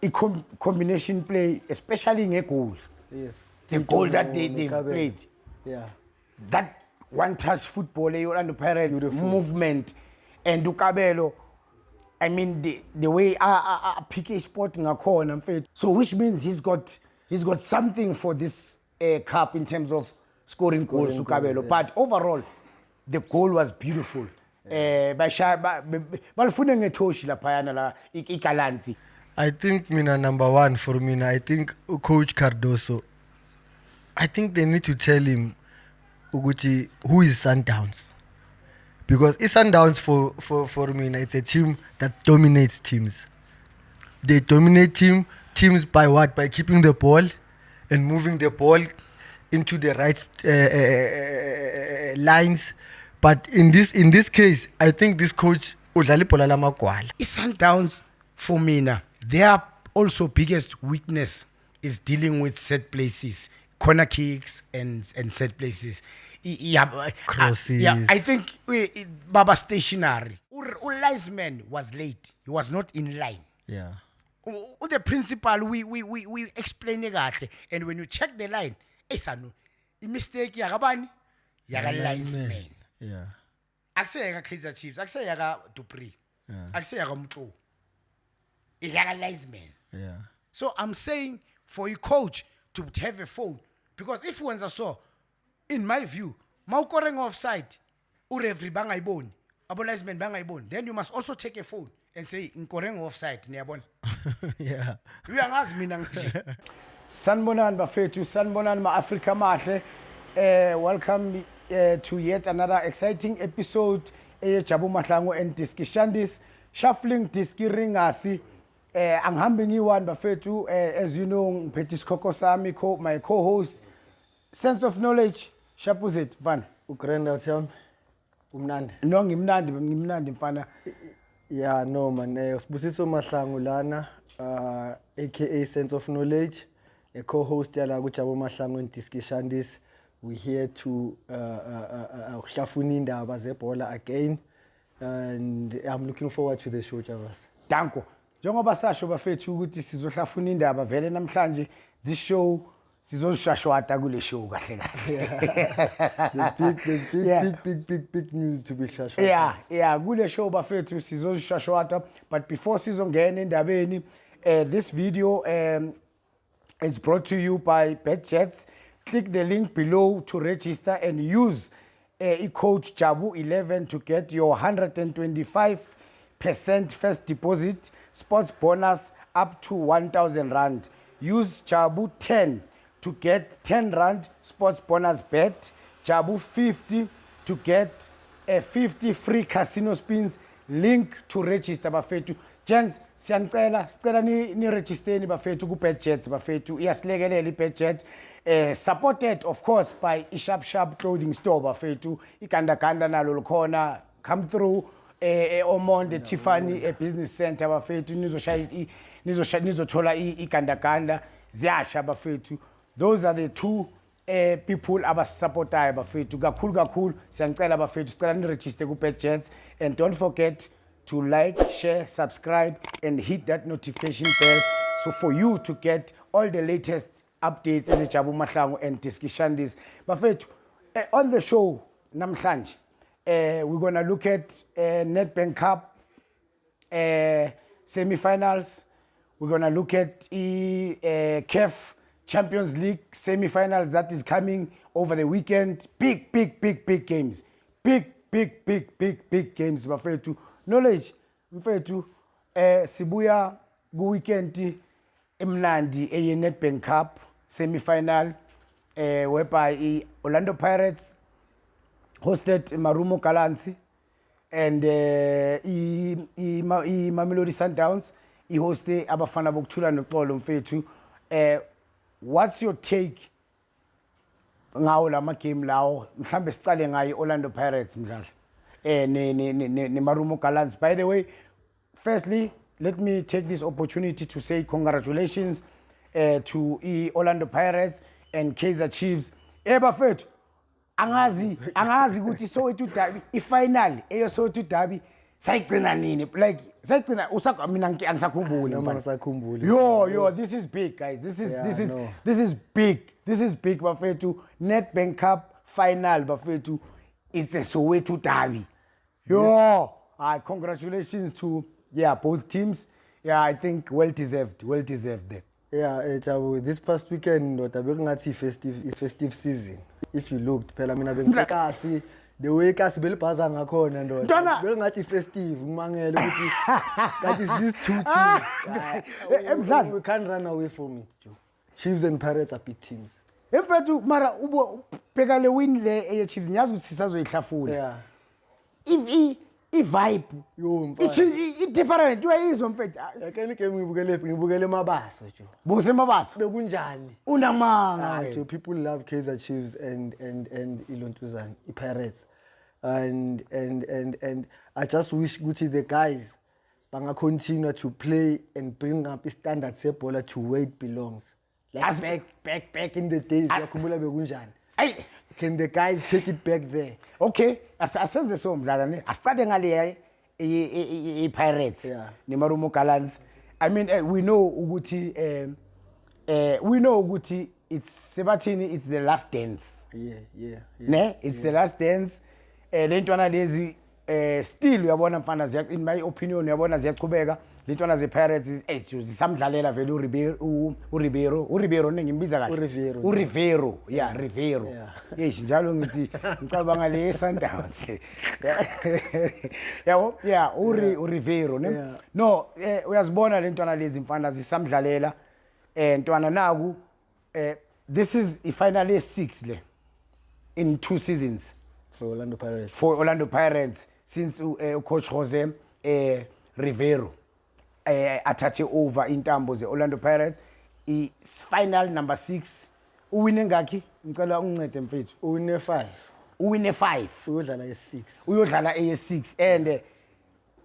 combination play, especially in a goal. Yes. The goal that they've played. Yeah. That one-touch football, Orlando Pirates, Beautiful. movement, and Ukabelo. I mean the way PK Sporting are calling him fit. So which means he's got something for this cup in terms of scoring goals, Ukabelo. Yeah. But overall, the goal was beautiful. Balifune ngetoshi la phayana la ikalanzi. I think number one for me, I think Coach Cardoso, I think they need to tell him Uguchi who is Sundowns. Because Sundowns for me, it's a team that dominates teams. They dominate teams by what? By keeping the ball and moving the ball into the right lines. But in this case, I think this coach Sundowns for me now, their also biggest weakness is dealing with set places, corner kicks and set places. Crosses. I think Baba stationary. Linesman was late. He was not in line. Yeah. The principal we explain it, and when you check the line, esanu mistake yakabani yaka linesman. Yeah. Akuseyaka Kaizer Chiefs, akuseyaka Dupree. Akuseyaka Mtlo. Yaka linesman. Yeah. So I'm saying for a coach to have a phone, because if once I saw, in my view, mawukoreng offside, urefri bangayiboni, abo linesman bangayiboni, then you must also take a phone and say nkoreng offside niyabona. Yeah. Uyangazi mina nje. Sanibonani bafethu, sanibonani ma-Afrika mahle. Welcome to yet another exciting episode Jabu Mahlangu and Diski Shandis. Shuffling Diski Ringasi. Angihambi ngiyi-one bafethu, as you know, ngiphethe isikhokho sami, my co-host. Sense of knowledge, Shapuzit Van. Ukrenda town. Umnandi. No, ngimnandi mfana. Yeah, no man. Sibusiso Mahlangu lana, aka Sense of Knowledge, a co-host yala kuJabu Mahlangu and Diski Shandis. We're here to hlafuna indaba zebhola again, and I'm looking forward to the show, Javas. Danko. Njengoba sasho bafethu ukuthi sizohlafuna indaba vele namhlanje this show sizozishashwata kule show kahle kahle. There's big news to be shashwata. Yeah, kule show bafethu sizozishashwata, but before sizongena endabeni, this video is brought to you by BetJets. Click the link below to register and use code JABU11 to get your 125% first deposit sports bonus up to 1,000 Rand. Use JABU10 to get 10 Rand sports bonus bet. JABU50 to get 50 free casino spins. Link to register bafethu. Gents, sicela ni register bafethu ku BetJets bafethu. Iyasilekelela iBetJets. Supported of course by Sharp clothing store bafethu. Igandaganda nalo likhona. Come through Omonde Tiffany business center bafethu. Nizothola igandaganda ziyasha bafethu. Those are the two people abasupportayo bafethu. Kakhulu siyangicela bafethu sicela ni register ku BetJets, and don't forget to like, share, subscribe and hit that notification bell so for you to get all the latest updates as Jabu Mahlangu and Diski Shandis. Bafethu, on the show namhlanje, we're going to look at Nedbank Cup semi-finals. We're going to look at CAF Champions League semi-finals that is coming over the weekend. Big games. Big games bafethu. Knowledge mfethu sibuya ku weekend emnandi Nedbank Cup semi-final whereby Orlando Pirates hosted Marumo Gallants and Mamelodi Sundowns hosted abafana bokuthula noxolo mfethu. What's your take ngawo lama game lawo? Mhlambe sicale ngayi Orlando Pirates mdlala ne Marumo Gallants. By the way, firstly, let me take this opportunity to say congratulations to Orlando Pirates and Kaizer Chiefs. Bafethu angazi ukuthi Soweto derby ifinal Soweto derby sayigcina nini like sayigcina usaka mina angisakhumbuli Noma mfana. ngisakhumbuli. Yo, this is big guys. This is big. This is big bafethu. Nedbank Cup final bafethu. It's a Soweto derby. Yo, congratulations to both teams. Yeah, I think well deserved there. Yeah, Jabu, this past weekend ndoda bekungathi festive season. If you looked, phela mina bengikasi the way kasi belibhaza ngakhona ndoda. Bekungathi festive ngimangele ukuthi that is these two teams. We can't run away from it, Joe. Chiefs and Pirates are big teams. Mfethu mara ubheka le win le Chiefs ngiyazi ukuthi sisazoyihlafuna. Yeah. If vibe Yo, it different uyayizwa mfethu. Yakeni game ngibukele mabaso, Joe. Buse mabaso. Bekunjani? Unamanga. Joe, people love Kaizer Chiefs and Ilontuzana, Pirates. And I just wish Gucci the guys banga continue to play and bring up standards sebola to where it belongs. Like back in the days yakhumbula bekunjani. Hey, can the guys take it back there? Okay, asenze so mdlala ne. Asithathe ngale Pirates. Yeah. Nemarumo Gallants. I mean we know ukuthi it's Sebathini, it's the last dance. Yeah. Ne? It's the last dance. Lentwana lezi still uyabona mfana in my opinion uyabona ziyachubeka lentwana ze Pirates zisamdlalela vele uRibeiro nengimbiza kahle uRivero Rivero yesh njalo ngithi ngicabanga le Sundowns yabo uRivero ne no uyazibona lentwana lezi mfana zisamdlalela ntwana naku this is a final ye-6 le in 2 seasons for Orlando Pirates since coach Jose Rivero athathe over intambo ze Orlando Pirates I final number 6 uwine ngakhi ngicela ungincede mfethu uwine 5 uyodlala eye6 and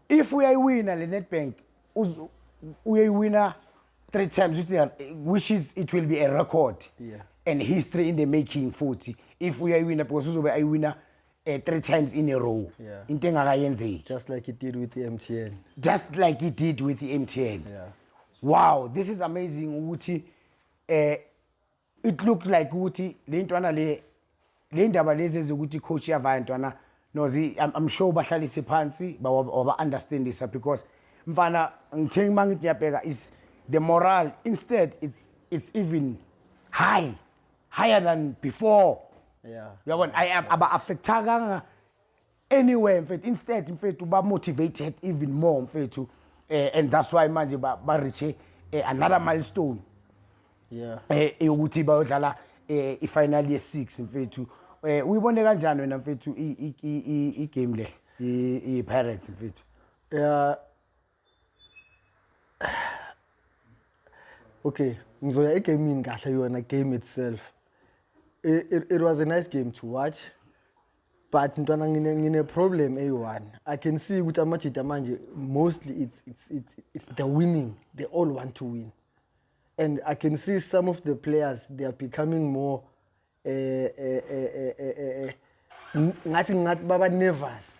if uyayiwina le Nedbank uyayiwina 3 times which is it will be a record and history in the making futhi if uyayiwina because uzobe ayiwina 3 times in a row into engakayenzeki just like it did with the MTN. Wow, this is amazing ukuthi it looked like ukuthi le ntwana le ndaba lezi ezokuthi coach yavaya ntwana nozi I'm sure bahlalise phansi ba understand this because mfana ngithenga mangithi yabheka is the morale instead it's even higher than before. Yabona aba affectaka anywhere mfethu instead mfethu ba motivated even more mfethu and that's why manje ba reach another milestone ukuthi bayodlala ifinal ye6 mfethu uyibone kanjani wena mfethu igame le iPirates mfethu okay ngizoya egaming kahle yona game itself. It was a nice game to watch, but ntwana ngine problem A1. I can see ukuthi amajita manje mostly it's the winning. They all want to win, and I can see some of the players they are becoming more ngathi baba nervous.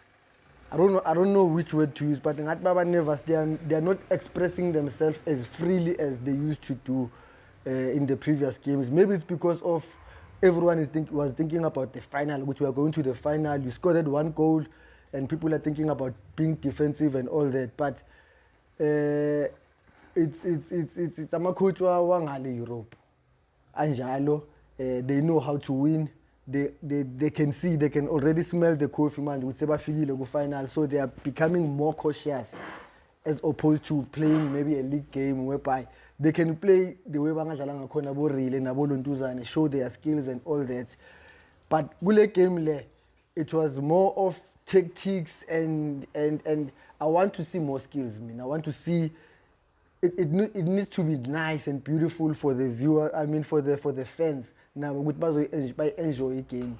I don't know which word to use, but ngathi baba nervous. They are not expressing themselves as freely as they used to do in the previous games. Maybe it's because of everyone was thinking about the final, which we are going to the final. You scored 1 goal, and people are thinking about being defensive and all that. But it's a coach wangale Europe. Anjalo, they know how to win. They can see, they can already smell the coffee man with Sebafigile go final. So they are becoming more cautious as opposed to playing maybe a league game whereby they can play the way bangadlala ngakhona bo Rile nabo Lontuzane, show their skills and all that. But kule game le, it was more of tactics and I want to see more skills. I want to see it needs to be nice and beautiful for the viewer. I mean for the fans. Now we enjoy a game.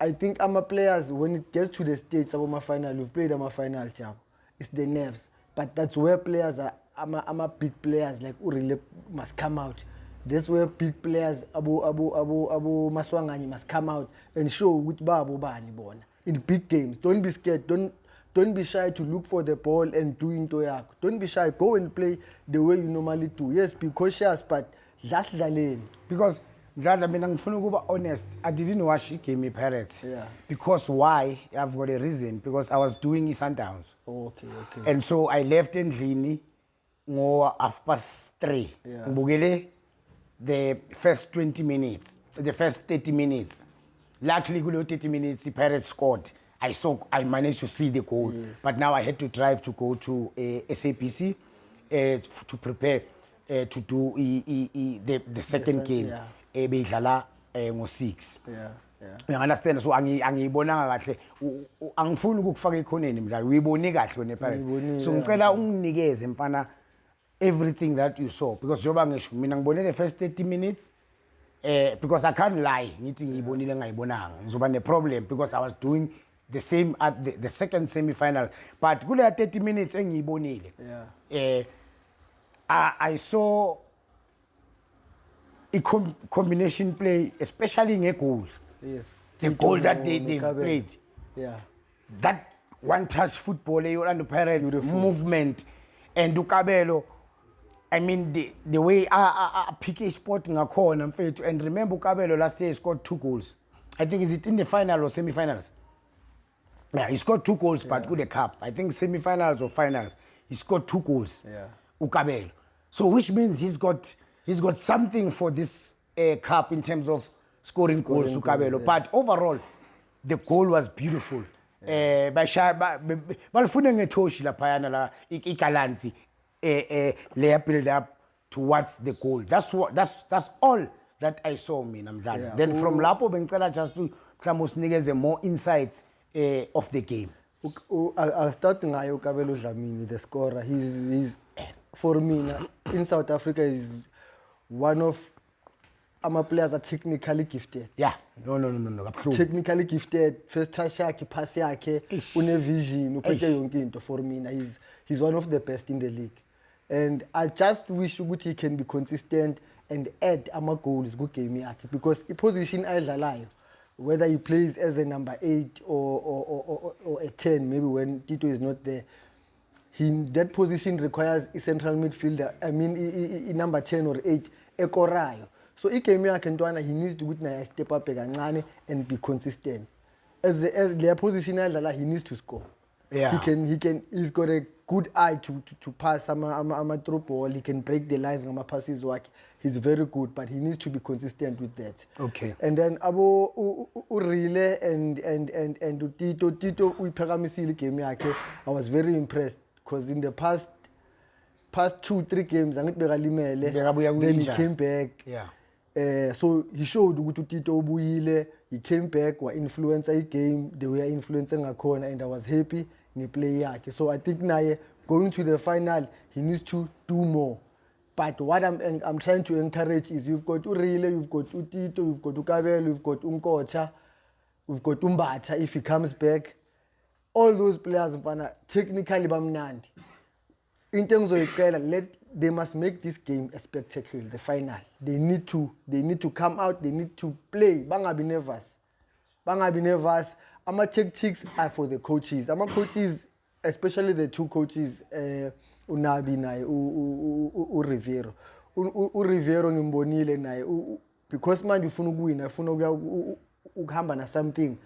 I think I'm players when it gets to the stage of my final, we've played my final job. It's the nerves. But that's where players are. I'm a big players like Urile must come out. That's where big players Abu Maswangani must come out and show which babu bani bona. in big games. Don't be scared. Don't be shy to look for the ball and do into yakho. Don't be shy. Go and play the way you normally do. Yes, be cautious, but dlaleni. Because Mdladla, mina ngifuna ukuba honest, I didn't watch iGame Pirates. Yeah. Because why? I've got a reason. Because I was doing Sundowns. Okay. And so I left endlini ngo 3:30. Yeah. Ngibukele the first 20 minutes, the first 30 minutes. Luckily, kulo 30 minutes, the Pirates scored. I managed to see the goal. Yes. But now I had to drive to go to SAPC to prepare to do the second game. Beyidlala ngo-6. You understand? So angiyibonanga kahle. Angifuni ukukufaka ekhoneni mdlalo. Uyiboni kahle wena Pirates. So ngicela unginikeze mfana everything that you saw because njoba ngisho mina ngibone the first 30 minutes because I can't lie ngithi ngiyibonile ngayibonanga. Ngizoba ne problem because I was doing the same at the second semi-final. But kule 30 minutes engiyibonile. I saw a combination play, especially in a goal. Yes. The goal that they've played. Yeah. That one-touch football, Orlando Pirates movement, and Ukabelo. I mean the way PK Sporting a corner and remember Ukabelo last year scored 2 goals. I think is it in the final or semi-finals? Yeah, he scored 2 goals, but with the cup. I think semi-finals or finals. He scored 2 goals. Yeah. Ukabelo. So which means he's got something for this cup in terms of scoring goals, Ukabelo. But overall, the goal was beautiful. Balifune ngetoshi laphayana la ikalansi layer build up towards the goal. That's all that I saw mina mdlalo. Yeah. Then from lapho bengicela just to mhlawumbe usinikeze more insights of the game. I'll start ngayo Ukabelo Dlamini, the scorer. He's for me in South Africa is one of our players are technically gifted. Yeah, no. Technically gifted. First touch yakhe, pass yakhe, une vision, uphethe yonke into for me. He's one of the best in the league. And I just wish he can be consistent and add ama goals good game yakhe because the position ayidlalayo, whether he plays as a number 8 or a 10, maybe when Tito is not there, that position requires a central midfielder. I mean, a number 10 or 8, ekorayo. So he came here, he needs to step up and be consistent. As their position, he needs to score. Yeah. He's got a good eye to pass some through ball. He can break the lines and passes work. He's very good, but he needs to be consistent with that. Okay. And then Abo Urile and Tito we Pegamisili game. I was very impressed because in the past 2-3 games, then he came back. Yeah. So he showed Tito Ubuyile. He came back, were influencer the game. They were influencing a corner, and I was happy in the play. So I think now going to the final, he needs to do more. But what I'm trying to encourage is you've got Urile, you've got Tito, you've got Ukabelo, you've got Unkocha, you've got Umbata if he comes back. All those players, technically, bamnandi. In terms of they must make this game a spectacle, the final. They need to come out, they need to play. Bangabi nervous. Ama tactics are for the coaches. Ama coaches, especially the 2 coaches, Unabi naye, Rivero. Rivero ngimbonile naye because man ufuna ukuwina, ufuna ukuhamba na something.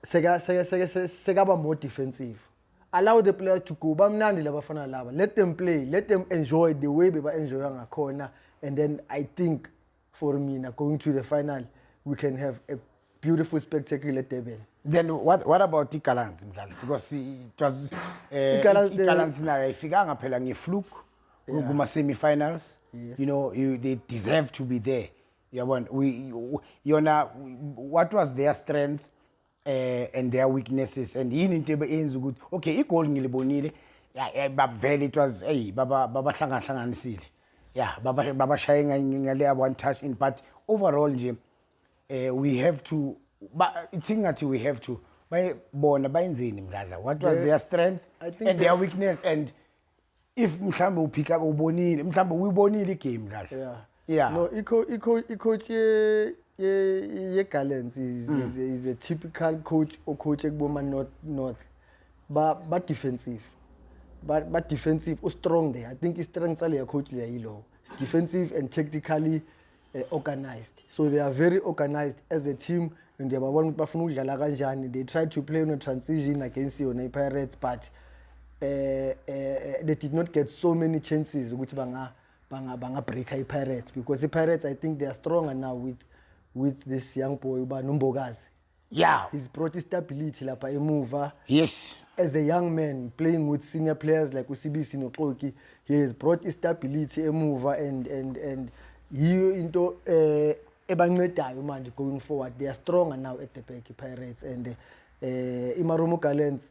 Sekaba more defensive. Allow the players to go. Bamnandi labafana laba. Let them play. Let them enjoy the way they enjoy a corner. And then I think, for me, now going to the final, we can have a beautiful spectacle at Durban. Then what about Ikalansi mdlalo? Because it was Ikalansi na ifikanga phela ngefluke kuma semi-finals. Yes. You know, they deserve to be there. What was their strength? And their weaknesses and yini into eyenza ukuthi okay igoal ngilibonile babvele it was baba hlanganisile baba shaye ngale one touch in but overall nje we have to ithingathi we have to bayibona bayenzeni mdladla what was their strength and their weakness and if mhlambe upick up ubonile mhlambe uyibonile igame mdladla Yeah. No, coach Gallants is a typical coach or coach ekuboma north. But defensive. But defensive or strong there. I think his strength are coach yilo. Defensive and tactically organized. So they are very organized as a team. And they try to play on a transition against the Pirates, but they did not get so many chances which banga break Pirates, because the Pirates, I think they are stronger now with this young boy Numbogazi. Yeah. He's brought stability like a mover. Yes. As a young man playing with senior players like Usibisi Nokoki, he has brought stability, a mover, and he into going forward. They are stronger now at the back, Pirates, and Imaromo Gallants.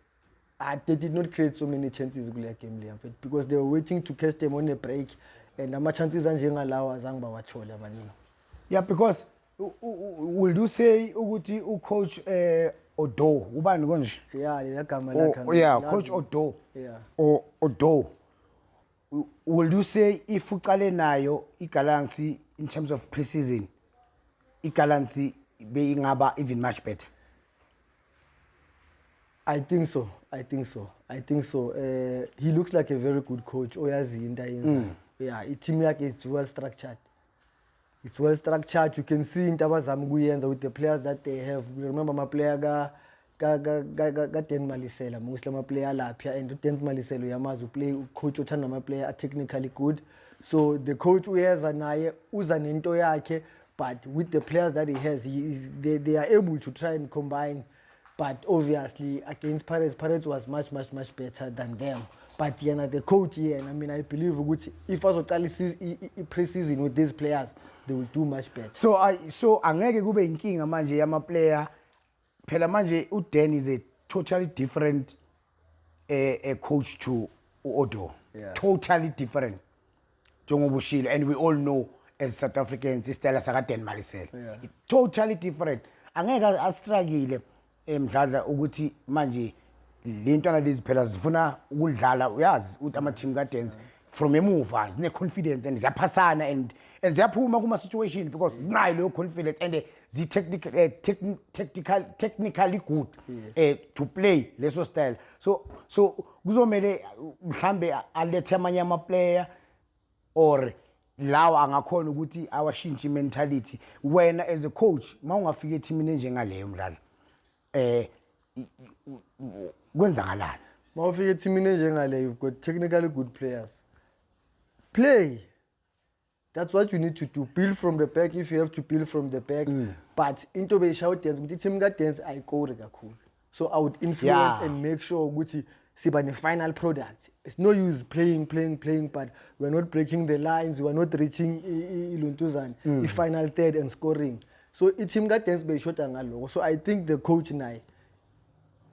They did not create so many chances in the game because they were waiting to catch them on a break, and the chances are Yeah, because will you say ukuthi coach Odo ubani konje? Yeah, coach Odo. Yeah. Or Odo. Will you say if uqale nayo iGalaxy in terms of preseason, iGalaxy beyingaba even much better? I think so. He looks like a very good coach. Yeah, team is well structured. It's well structured. You can see in Tabazam with the players that they have. Remember my player ga Den Malisela, Muslim player Lapia, and Den Malisela Yamazu play coach Otana player are technically good. So the coach who has Anaye Uzaninto yake, but with the players that he has, they are able to try and combine. But obviously against Pirates was much better than them. But the coach here, I mean, I believe if I was pre-season with these players, they will do much better. So angeke kube inkinga manje yama player. Phela manje uDan is a totally different coach to Odo. Yeah. Totally different. Jongobushilo, and we all know as South Africans Stella saka Dan Malisela. Yeah. Totally different. Angeke astruggle mdlala ukuthi manje lentwana lezi phela zifuna ukudlala uyazi ukuthi ama team kaDens from emuva zine confidence and ziyaphasana and ziyaphuma kuma situation because zinayo leyo confidence and zi technically good to play leso style. So kuzomela mhlambe alethe amanye ama player or lawa angakhona ukuthi awashintshe mentality wena as a coach mawungafika eteamini njengaleyo mdlala kwenzakalani Mawufika eteamini njengale, you've got technically good players. Play. That's what you need to do. Build from the back if you have to build from the back. But into be shout dance with the team got dance I go cool. So I would influence and make sure Gucci see by the final product. It's no use playing, but we're not breaking the lines, we're not reaching the final third and scoring. So it's him got dance by shot and so I think the coach now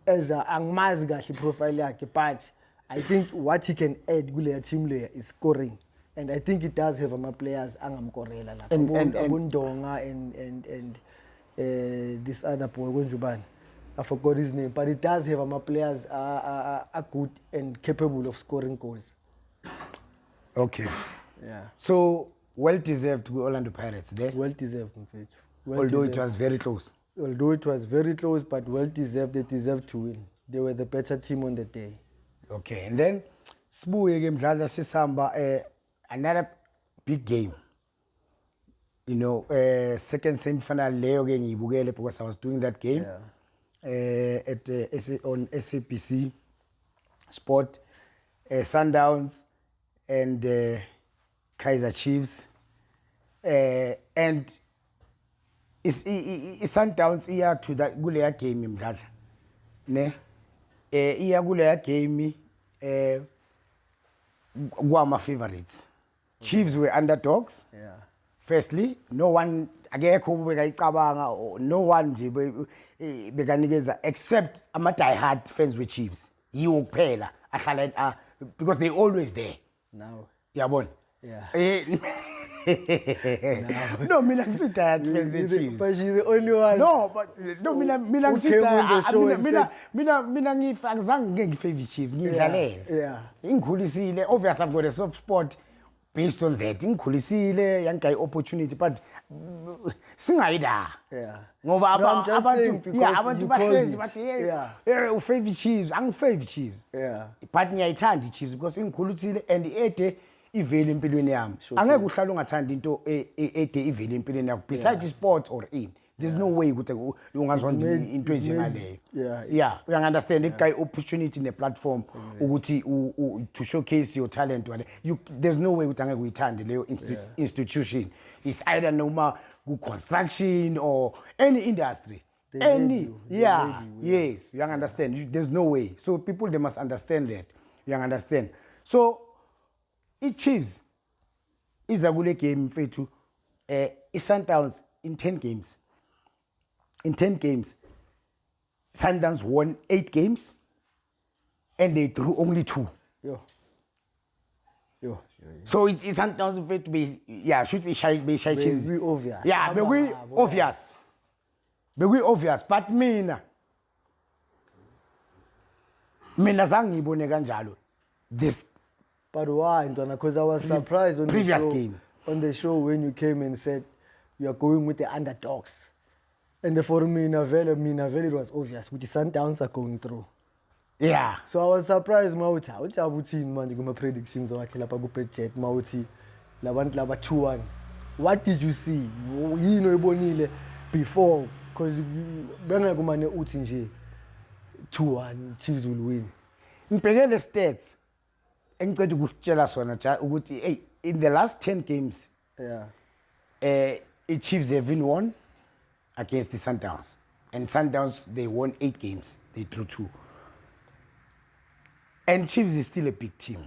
as a angmaz profile yake, but I think what he can add gule team layer is scoring. And I think it does have my players angam Korela like Abundonga and this other boy Gonjuban. I forgot his name, but it does have my players are good and capable of scoring goals. Okay. Yeah. So well deserved to be Orlando Pirates there. Well deserved, in fact. Although it was very close. Although it was very close, but well deserved. They deserved to win. They were the better team on the day. Okay, and then sibuye ke mdlala sisamba another big game. You know, second semi-final leyo ke ngiyibukele because I was doing that game. Yeah. On SABC Sport, Sundowns and Kaizer Chiefs, and Sundowns iya to that kuleya game mdlala ne iya kuleya game kwama favorites. Chiefs were underdogs. Yeah. Firstly, no one akekho bekayicabanga, no one nje bekanikeza except ama die-hard fans with Chiefs. Yiwo kuphela ahlala because they always there. Now. Yabona? Yeah. No, mina ngisi die-hard fans with Chiefs. But she's the only one. No, but no, mina ngisi mina ngifakazange ngike ngifavorite Chiefs ngidlalele. Yeah. Ingikhulisile, obviously I've got a soft spot based on that ngikhulisile yangigayi opportunity but singayida Yeah. ngoba No, I'm just saying because abantu you called bahlezi it. bathi Yeah. hey ufavor Chiefs angifavor Chiefs Yeah. but ngiyayithanda iChiefs because ingikhuluthile and ede iveli empilweni yami angeke uhlale ungathanda into ede iveli empilweni yakho besides sport or in there's no way ukuthi ungazonda into njengaleyo yeah you understand iguy opportunity ne platform ukuthi to showcase your talent wale there's no way ukuthi angeke uyithande leyo institution is either noma ku construction or any industry yes you understand there's no way so people they must understand that you understand so iChiefs iza kule game mfethu iSundowns in 10 games Sundowns won 8 games and they drew only 2 Yo. so it's Sundowns mfethu should be shy Chiefs Be obvious. yeah be obvious but mina zange ngibone kanjalo this But why, Ntwana? Because I was surprised on previous game. On the show when you came and said you are going with the underdogs. And for Mina Vele, it was obvious. With the Sundowns are going through. yeah So I was surprised, Mauti. Which I would see, man, my predictions or Jet, Mauti, Lavant Lava 2-1. What did you see? You know, Bonile before, because Benagumane Utinje 2-1, Chiefs will win. ngibhekele stats engicela ukutshela sona ukuthi hey in the last 10 games iChiefs have won against the Sundowns and Sundowns they won 8 games they drew 2 and Chiefs is still a big team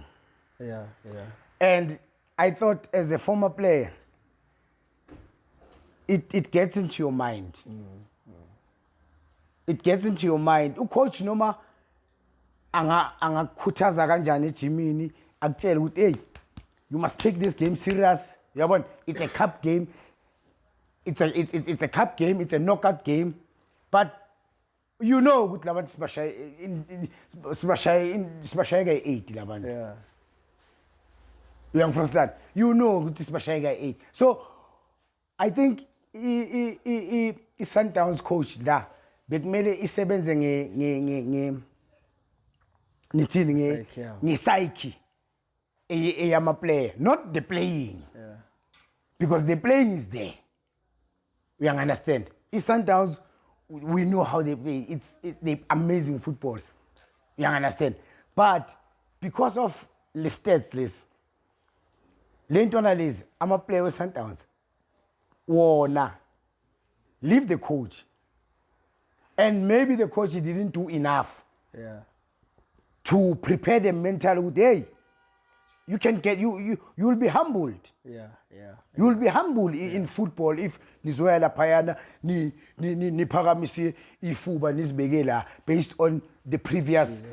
and I thought as a former player it gets into your mind it gets into your mind ucoach noma angakhuthaza kanjani ejimini akutshela ukuthi hey you must take this game serious yabona it's a cup game it's a cup game it's a knockout game but you know ukuthi labantu sibashaya ka8 labantu you understand you know ukuthi sibashaya ka8 so I think i Sundowns coach la bekumele isebenze nithini psyche eyama player not the playing because the playing is there we understand Sundowns we know how they play they amazing football you understand but because of the stats lentwana lezi ama player we Sundowns wona leave the coach and maybe the coach didn't do enough to prepare them mentally. Hey, you can get you will be humbled. You will be humbled in football if nizoyala phayana ni phakamise ifuba nizibekela based on the previous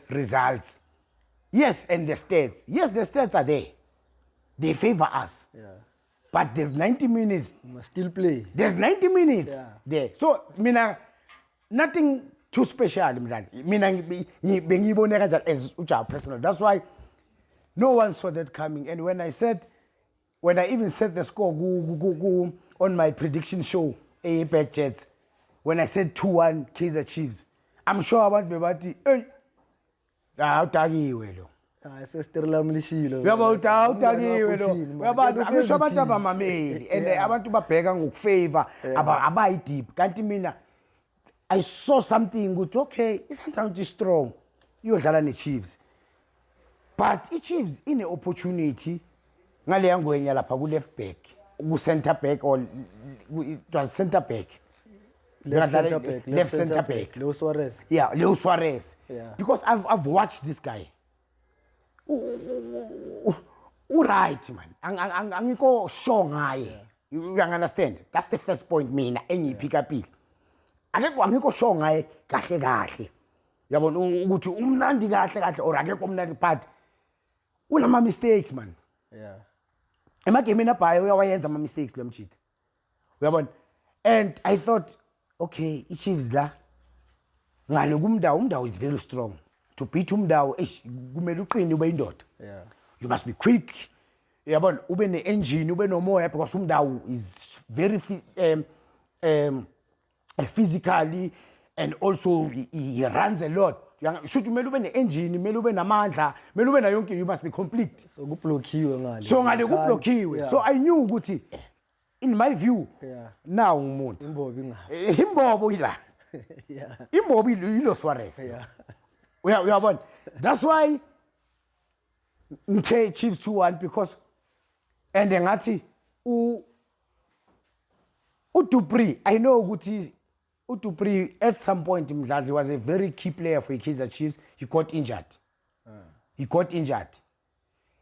results. Yes, and the stats. Yes, the stats are there. They favor us. But there's 90 minutes. You must still play. There's 90 minutes there. So mina nothing too special mina bengibone kanjalo as uJabu personal that's why no one saw that coming and when I even said the score on my prediction show Bet Jets when I said 2-1 Kaizer Chiefs I'm sure abantu bebathi hey awutakiwe lo Sesiterla mlishilo uyabona awutakiwe lo uyabazi angisho abantu abamameli and abantu babheka ngokufavor abayi deep kanti mina I saw something good. Okay, Sundowns is strong. Iyodlala neChiefs. But iChiefs ine opportunity ngale yangwenya lapha ku left back, ku center back or it was center back. Left center back. Leo Suarez. Yeah, Leo Suarez. Because I've watched this guy. Right man. Angiko sure ngaye. You understand? That's the first point mina engipick up. Angiko sure ngaye kahle yabona ukuthi umnandi kahle or akekho umnandi but unama mistakes man emagameni abhayo uyawayenza ama mistakes lo mjida uyabona and I thought okay iChiefs la ngalo kumdawu is very strong to beat umdawu kumele uqine ube indoda you must be quick yabona ube ne-engine ube nomoya because umndawo is very physically and also he runs a lot. Should kumele ube ne-engine, kumele ube namandla, kumele ube na yonke, you must be complete. So kublockiwe ngale. So ngale kublockiwe. Yeah. So I knew ukuthi in my view now umuntu Imbobo inga. imbobo ila. Yeah. Imbobo ilo Suarez. Yeah. Uyabona. That's why ngithe Chiefs 2-1 because and ngathi uDupree I know ukuthi uDupree at some point Mdladli was a very key player for Kaizer Chiefs. He got injured. He got injured.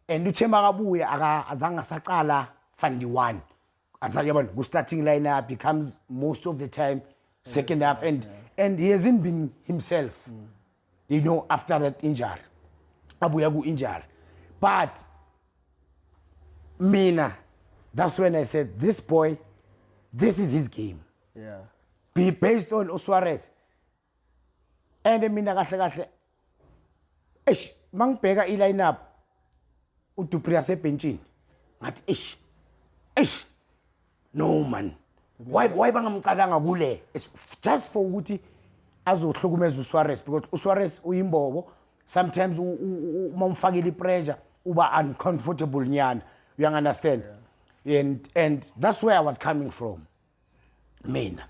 And uThemba Kabuye azange sacala Fandi 1. Asayabona ku starting lineup becomes most of the time second half and he hasn't been himself. You know, after that injury. Abuya ku injury. But mina, that's when I said, this boy, this is his game. Yeah. Be based on Suarez. And mina kahle eish mangibheka i-lineup uDupree asebenchini ngathi eish no man why bangamqalanga kule it's just for ukuthi azohlukumeza uSuarez because uSuarez uyimbobo sometimes umfakile ipressure uba uncomfortable nyana you understand and that's where I was coming from mina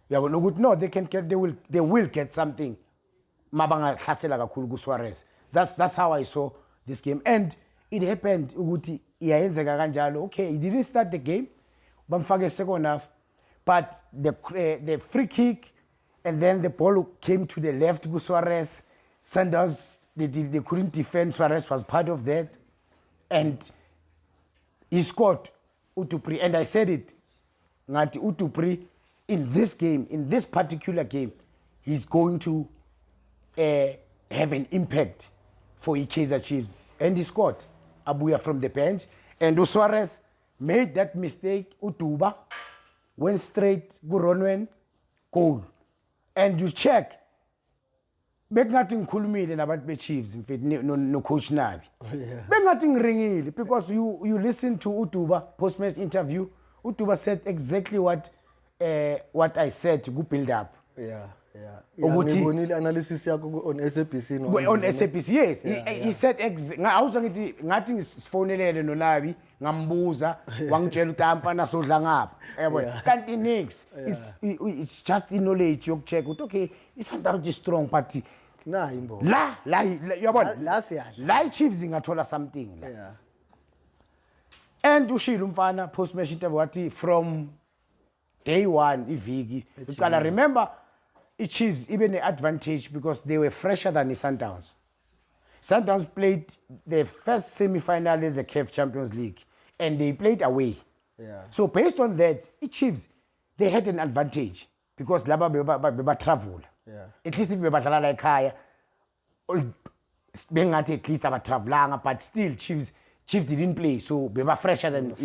yabona ukuthi no they will get something mabangahlasela kakhulu kuSuarez. That's how I saw this game and it happened ukuthi iyayenzeka kanjalo. Okay, he didn't start the game bamfake second half but the free kick and then the ball came to the left to Suarez. Sanders they couldn't defend. Suarez was part of that and he scored uDupree and I said it ngathi uDupree in this game, in this particular game, he's going to have an impact for Kaizer Chiefs. And he scored. Abuya from the bench. And Suarez made that mistake. Utuba went straight. Guronwen, goal. And you check. Bekungathi ngikhulumile nabantu be-Chiefs no coach Nabi. Bekungathi ngiringile because you listen to Utuba post-match interview. Utuba said exactly what I said to build up. Yeah. Ngibonile analysis yakho on SABC no. On SABC yes. He said awuzwa ngathi ngisfonelele noNabi ngambuza wangitshela ukuthi amfana sodla ngapha. Yabona. Kanti nix it's just in knowledge yokucheck ukuthi okay iSundowns is strong but na imbo. La yabona. La Chiefs ingathola something la. Yeah. And ushilo umfana post match interview wathi from day 1 iviki uqala remember Chiefs even an advantage because they were fresher than the Sundowns. Sundowns played the first semi-final as a CAF Champions League and they played away. Yeah. So based on that, Chiefs they had an advantage because laba beba travel. Yeah. At least if beba dlala ekhaya bengathi at least abatravelanga but still Chiefs didn't play so beba fresher than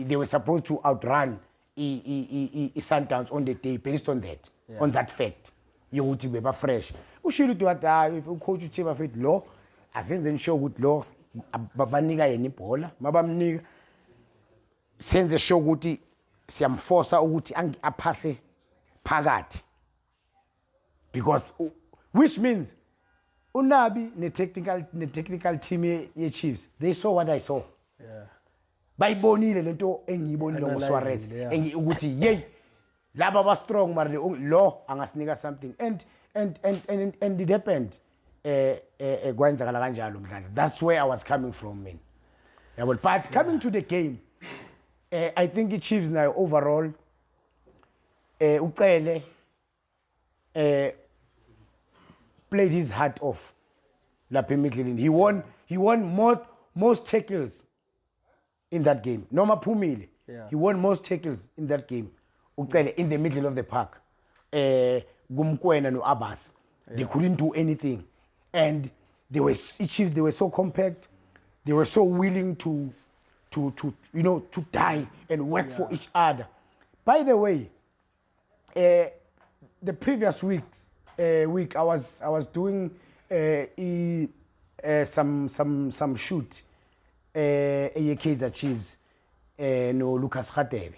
they were supposed to outrun Sundowns on the day based on that. Yeah. On that fact yokuthi beba fresh ushilo uthi wathi if ucoach uthi bafethu lo asenze sure ukuthi lo babanika yena ibhola mabamnika senze sure ukuthi siyamforce ukuthi aphase phakathi because which means uNabi ne technical team ye Chiefs they saw what I saw. Yeah. Bayibonile lento engiyibonile ngoSuarez ukuthi yey laba ba strong mara lo angasinika something and it happened kwenzakala kanjalo mdlalo. That's where I was coming from man. Yeah, but coming to the game I think the Chiefs now overall uCele played his heart off lapha eMidland. He won most tackles in that game. Noma Phumile. Yeah. He won most tackles in that game. Ucele in the middle of the park. Gumkwena no Abbas. They couldn't do anything. And Chiefs they were so compact. They were so willing to die and work for each other. By the way, the previous week I was doing some shoot Kaizer Chiefs no Lucas Radebe,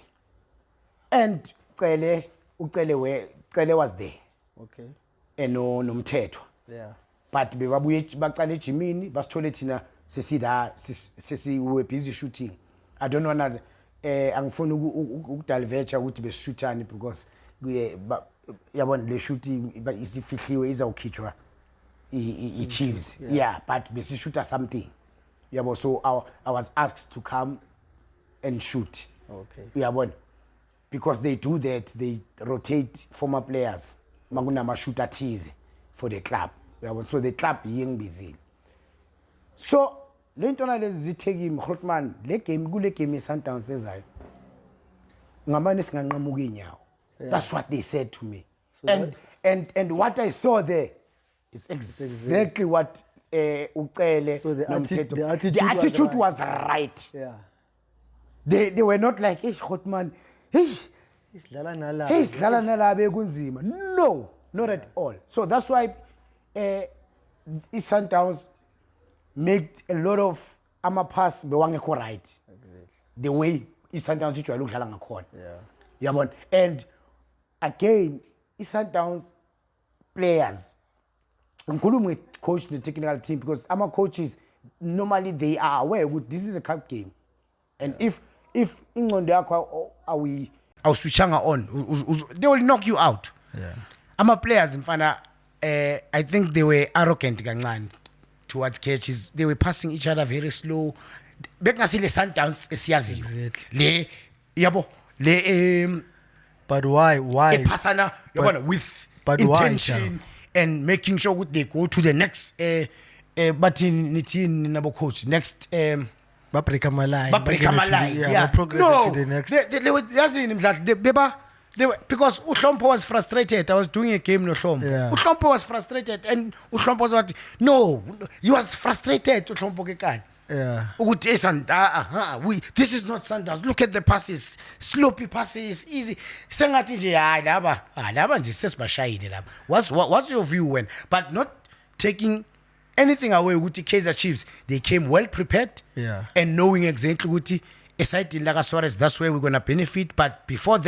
and Cele was there Okay. no Nomthetho, Yeah. but bebabuye baqale ejimini basithole thina we busy shooting. I don't know na angifuni ukudalvecha ukuthi besishootani because yabona le shooting isifihliwe izawukhitshwa Chiefs. Yeah, but besishoota something. Yabo, so I was asked to come and shoot. Okay. Yabona, because they do that, they rotate former players maguna shooter tease for the club. Yabona, so the club ying busy. So le ntona lezi zitheki Grootman le game kule game iSundowns ezayo ngamane singanqamuka inyawo. That's what they said to me. So and what I saw there is exactly what Ucele So the Nomthetho, attitude was was right. Yeah. They were not like, hey Grootman, hey Isidlala nala. sidlala nalabe kunzima. No, not at all. So that's why iSundowns made a lot of ama-pass bewangekho right. The way iSundowns ijwayele ukudlala ngakhona. Yeah. Yabona, and again iSundowns players ngikhuluma with coach the technical team because ama coaches normally they are aware that this is a cup game, and if ingqondo yakho awuswitchanga on they will knock you out. Yeah. Ama players mfana I think they were arrogant kancane towards catches. They were passing each other very slow. Bekungasile Sundowns esiyaziyo le yabo le But why? epasana yabona with but why, intention and making sure that they go to the next but nithini nabo coach next Ba break my line. yeah. Progress No, to the next. they were yazini mdlali they were, because Uhlompo was frustrated. I was doing a game no Uhlompo. Yeah. Uhlompo was frustrated and Uhlompo was what? No, he was frustrated Uhlompo kekani. Yeah. This is not Sundowns. Look at the passes, sloppy passes, easy. Sengathi nje hayi laba nje sesibashayile laba. What's your view when? But not taking anything away ukuthi Kaizer Chiefs, they came well prepared. Yeah. And knowing exactly ukuthi aside Laga Suarez, that's where we're going to benefit. But beside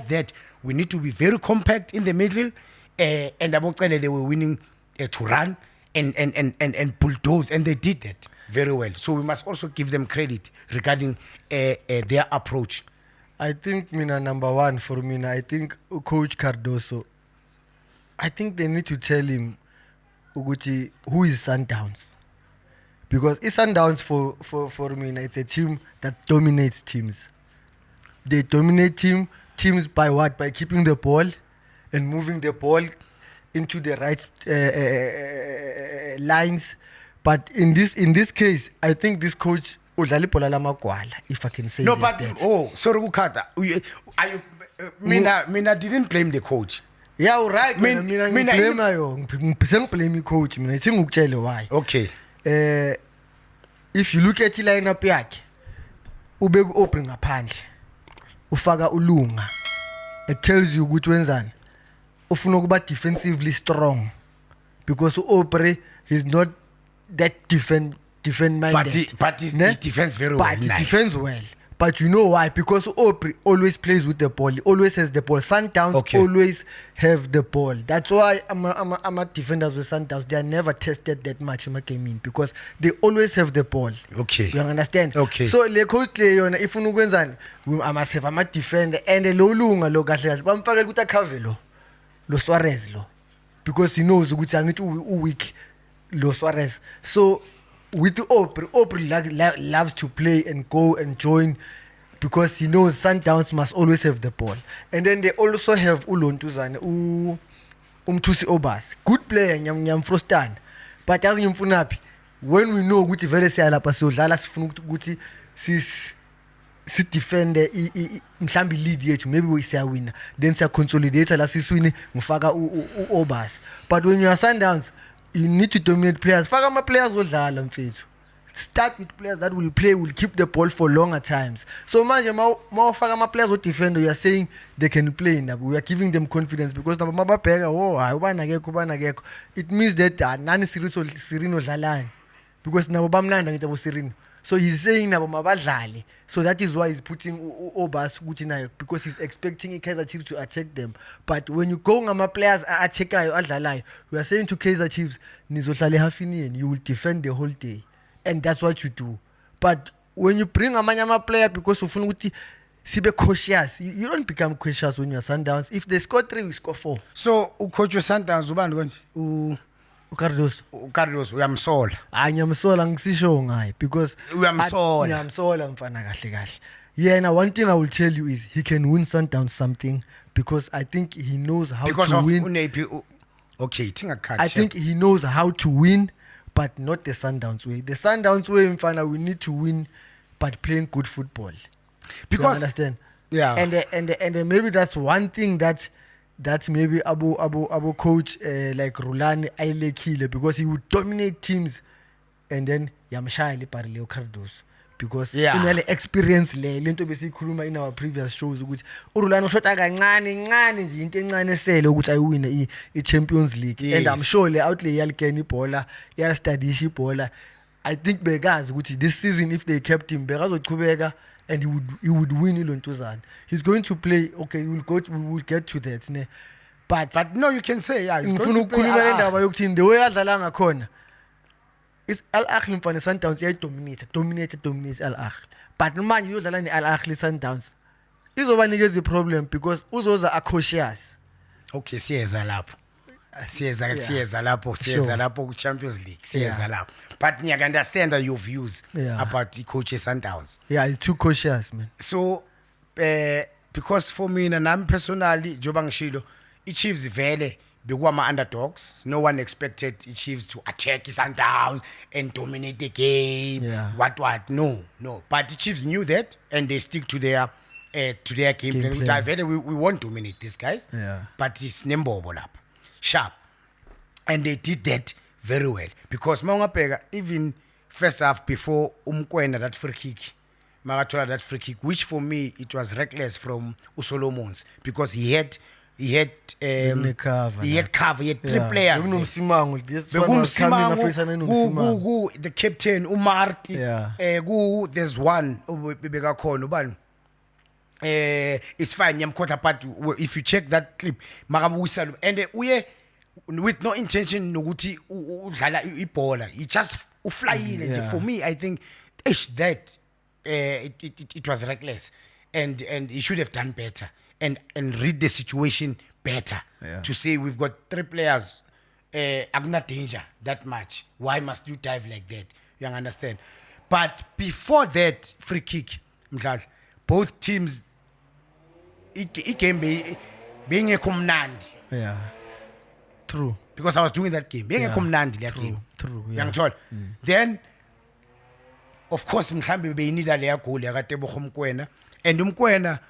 that, we need to be very compact in the middle. And Abocele, they were winning to run and bulldoze, and they did that very well. So we must also give them credit regarding their approach. I think number one for me, I think Coach Cardoso, I think they need to tell him Uguti who is Sundowns. Because it's Sundowns for me, it's a team that dominates teams. They dominate teams by what? By keeping the ball and moving the ball into the right lines. But in this case, I think this coach udlala ibhola lamagwala, if I can say No, like but that. sorry Kukata. Mina didn't blame the coach. Yeah, right. Mina Mina- blame coach. Mina ngikutshele why. Okay. If you look at ilineup yakhe ubeka uOpri ngaphandle ufaka uLunga, it tells you ukuthi wenzani ufuna ukuba defensively strong because uOpri is not that defend minded, But he defends very well. but he defends well. But you know why? Because Opri always plays with the ball. He always has the ball. Sundowns always have the ball. That's why I'm a defenders with Sundowns. They are never tested that much in my game because they always have the ball. Okay. You understand? Okay. So le coach le yona if unokwenzani I must have a defender and lo lunga lo kahle kahle bamfakela ukuthi akhave lo Suarez lo because he knows ukuthi angithi weak lo Suarez. So with Opri loves to play and go and join because he knows Sundowns must always have the ball. And then they also have uLontuzane, Umthusi Obas. Good player, nyam frustana. But as ngimfunapi, when we know ukuthi vele siyalapha siyodlala sifuna ukuthi si defend mhlambi lead yethu, maybe we siyawina, then siya consolidate la siswini ngifaka uObas. But when you are Sundowns, you need to dominate players. Faka ama players odlala mfethu. Start with players that will play, will keep the ball for longer times. So manje mawufaka ama players who defend, you are saying they can play now. We are giving them confidence because nabo mababheka hayi ubana akekho. It means that nani Sirino dlalani because nabo bamnanda ngithi abo Sirino. So he's saying nabo mabadlale. So that is why he's putting Obas ukuthi nayo, because he's expecting Kaizer Chiefs to attack them. But when you go ngama players attacker adlalayo, we are saying to Kaizer Chiefs nizohlale half in, you will defend the whole day, and that's what you do. But when you bring amanye player because ufuna ukuthi sibe cautious, you don't become cautious when you're Sundowns. If they score 3, we score 4. So ucoach weSundowns ubani konje? Carlos uyamsola. Ngiyamsola ngisisho ngaye because Uyamsola. Ngiyamsola mfana kahle. Yeah, now one thing I will tell you is he can win Sundowns something because I think he knows how because to of win. Okay, I think he knows how to win, but not the Sundowns way. The Sundowns way mfana, we need to win but playing good football. Because you understand? Yeah. And maybe that's one thing that maybe Abu coach like Rulani Ailekile, because he would dominate teams and then yamshaya Leo Cardoso, because in the experience lento besikhuluma in our previous shows ukuthi uRulani ushota kancane nje into encane sele ukuthi ayiwine iChampions League. Yes. And I'm sure le outlay yalkeni ibhola yastadisha ibhola. I think bekazi ukuthi this season if they kept him bekazochubeka and he would win ilontuzana. He's going to play, okay, we will get to that, ne? But no, you can say he's going to play the way adlala ngakhona, it's Al Ahly mfana Sundowns dominate Al Ahly. But manje uyodlala ne Al Ahly Sundowns izobanikeza the problem because uzoza cautious. Okay, siyeza lapho ku Champions League siyeza lapho, but ngiya understand your views about the coach Sundowns. He's too cautious, man. So because for me nami personally njoba ngishilo iChiefs vele bekuwama underdogs. No one expected iChiefs to attack Sundowns and dominate the game. What no, but the Chiefs knew that and they stick to their game plan. We won't dominate these guys, but it's nembobo lapha sharp, and they did that very well because mawungabheka even first half before Umkwena that free kick, which for me it was reckless from Usolomons because he had cover. He had 3 players. The captain Umarti. There's one ubani. It's fine. But if you check that clip, and with no intention nokuthi udlala ibhola, he just flying. For me, I think that it was reckless, and he should have done better and read the situation better to say we've got 3 players. I'm not danger that much. Why must you dive like that? You understand? But before that free kick, both teams it can be being a kumnandi. True. Because I was doing that game. Being a kumnandi that game. True. Then of course mhlambe beyinida leya goal yakatebogo Umkwena, and Umkwena,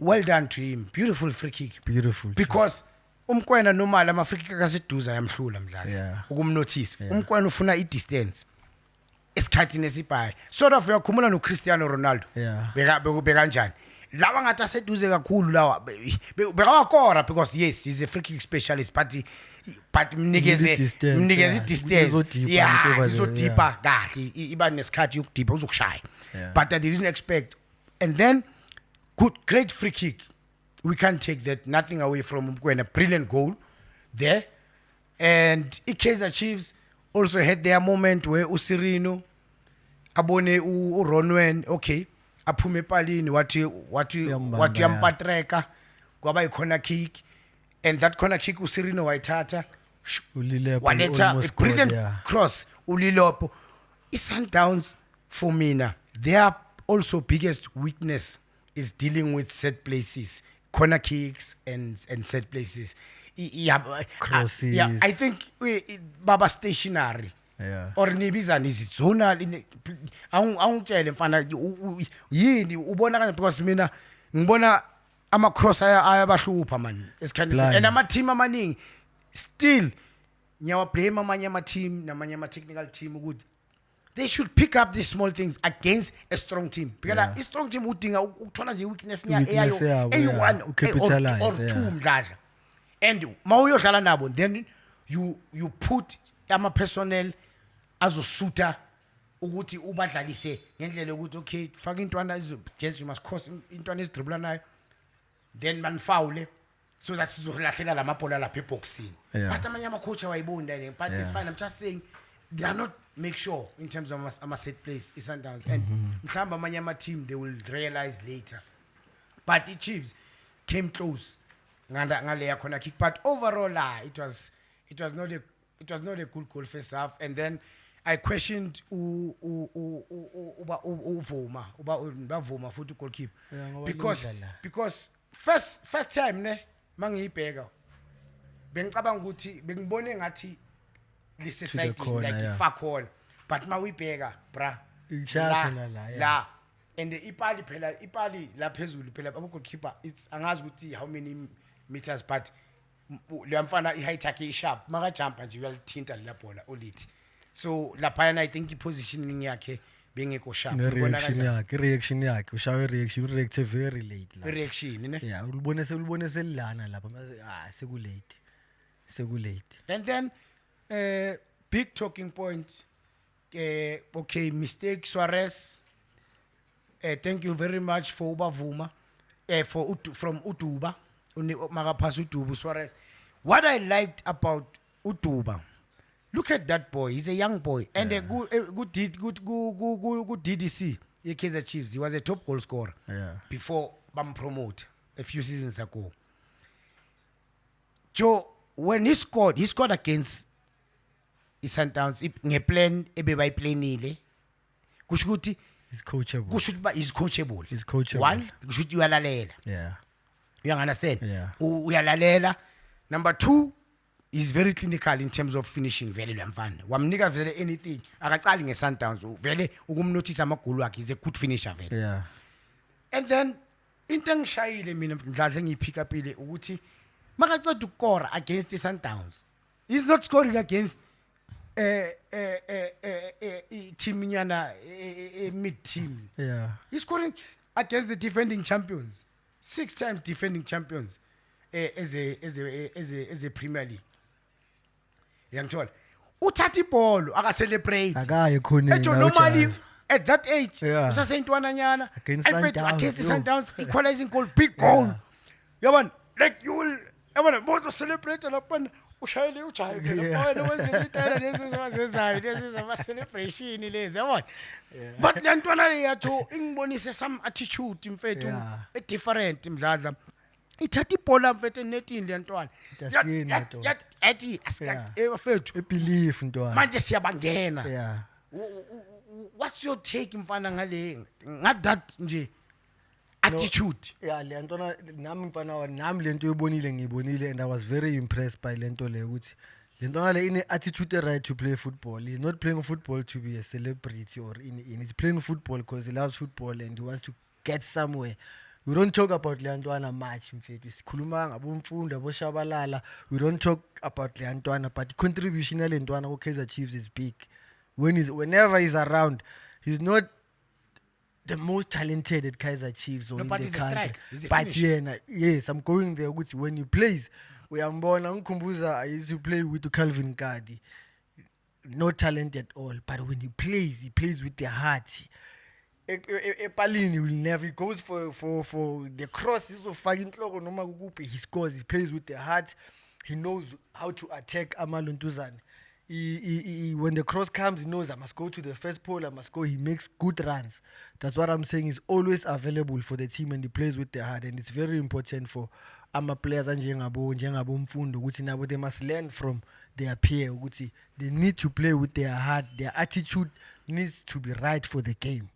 well done to him. Beautiful free kick. Beautiful. Because Umkwena normal ama free kick akaseduza yamhlula mdlali. Ukumnotice. Umkwena ufuna I-distance. Esikhathini esibhayi. Sort of uyakhumula no Cristiano Ronaldo. Beka njani. Lawa ngathi aseduze kakhulu lawa bekawakora because yes he's a free kick specialist, but mnikeze distance so deeper kahle iba nesikhathi yokudipa uzokushaya, but I didn't expect. And then great free kick, we can't take that, nothing away from Umkwena. Brilliant goal there. And Kaizer Chiefs also had their moment where Usirino abone uRonwen, okay, aphume epalini wathi yampatreka kwaba ikhona kick, and that corner kick Usirino wayithatha waletha a brilliant cross ulilopo. iSundowns for mina, their also biggest weakness is dealing with set places, corner kicks and set places. Crosses. I think baba stationary. Or nibizana is it zonal awungitshele mfana yini ubona kanje, because mina ngibona ama cross ayabahlupha man esikhathini, and ama team amaningi still nyawa blame amanye ama team namanye ama technical team ukuthi they should pick up these small things against a strong team, because a strong team udinga ukuthola nje weakness yayo A1 or 2 mdladla, and mawuyodlala nabo then you put ama personnel azosuta ukuthi ubadlalise ngendlela ukuthi okay faka intwana just you must cross intwana ezidribula nayo then manfoule so that sizolahlela lamabhola lapha eboxini but amanye ama-coach awayiboni that but it's fine I'm just saying they are not make sure in terms of ama set plays i-Sundowns and mhlawumbe amanye ama-team they will realize later but i-Chiefs came close ngale yakhona kick but overall it was not a good goal first half and then I questioned bavuma futhi goalkeeper because first time ne mangiyibheka bengicabanga ukuthi bengibone ngathi lise side like ifa corner but mawuyibheka bra la and ipali la phezulu phela abo goalkeeper it's angazi ukuthi how many meters but le mfana i-height yakhe sharp maka jumpa nje uyalithinta lela bhola olithi so lapha I think i-positioning yakhe bengekho sharp reaction yakhe ushawe reaction react very late la reaction ne yeah ulibone selilana lapha sekulate and then big talking point okay mistake Suarez thank you very much for ubavuma from Uduba makaphasa uDubu Suarez what I liked about Uduba look at that boy he's a young boy and a good DDC Kaizer Chiefs he was a top goal scorer before bam promote a few seasons ago Joe when he scored against i-Sundowns ngeplan ebebayiplanile kusho ukuthi he's coachable he's coachable one kusho ukuthi uyalalela you understand uyalalela number 2 is very clinical in terms of finishing vele lamfana wamnika vele anything akacali nge-Sundowns vele ukumnotice amagoli wakhe is a good finisher vele and then into engishayile mina mdladla ngiyipick upile ukuthi makaceda ukukora against i-Sundowns he's not scoring against team nyana mid team he's scoring against the defending champions 6 times defending champions as a Premier League yangithola uthatha ibhola aka celebrate akaye khona normally at that age usasentwana nyana against Sundowns equalizing goal big goal yabona like you will yabona both celebrate lapha ushayele ujaye lapha wenza itela lezi zabazezayo lezi zama celebration lezi yabona but lantwana le yatho ingibonise some attitude mfethu a different mdladla ithatha ibhola mfethu netini lentwana yathi asifethu belief ntwana manje siyabangena what's your take mfana ngale that nje attitude lentwana nami mfana nami lento ngibonile and I was very impressed by lento le ukuthi lentwana le ine attitude right to play football. He's not playing football to be a celebrity or he's playing football because he loves football and he wants to get somewhere. We don't talk about Leantwana much mfethu sikhuluma ngabomfundo aboshabalala we don't talk about Leantwana but the contribution ya Leantwana ku Kaizer Chiefs is big whenever he's around he's not the most talented at Kaizer Chiefs or in the country but yena yes I'm going there ukuthi when he plays uyambona ngikhumbuza I used to play with Calvin Kadi no talent at all but when he plays with the heart Palini will never. He goes for the cross. He's faka inhloko noma kukuphi. He scores. He plays with the heart. He knows how to attack Amaluntuzane. When the cross comes, he knows I must go to the first pole. I must go. He makes good runs. That's what I'm saying. He's always available for the team and he plays with the heart. And it's very important for ama players njengabo Mfundo ukuthi nabo they must learn from their peer ukuthi they need to play with their heart. Their attitude needs to be right for the game.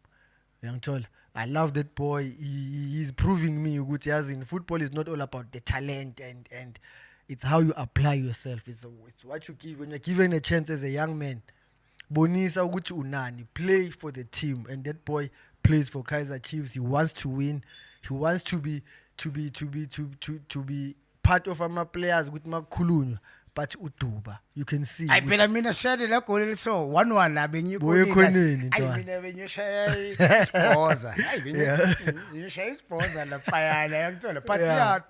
I love that boy. He's proving me ukuthi as in football is not all about the talent and it's how you apply yourself. It's what you give when you're given a chance as a young man. Bonisa ukuthi unani play for the team and that boy plays for Kaizer Chiefs. He wants to win. He wants to be part of our players with makhulunywa. But Uduba, you can see. I phela mina shade la goal so 1-1 abengikhoneni ntwana. Mina benyushaya ispoza. Benyushaya ispoza la payana yakuthola.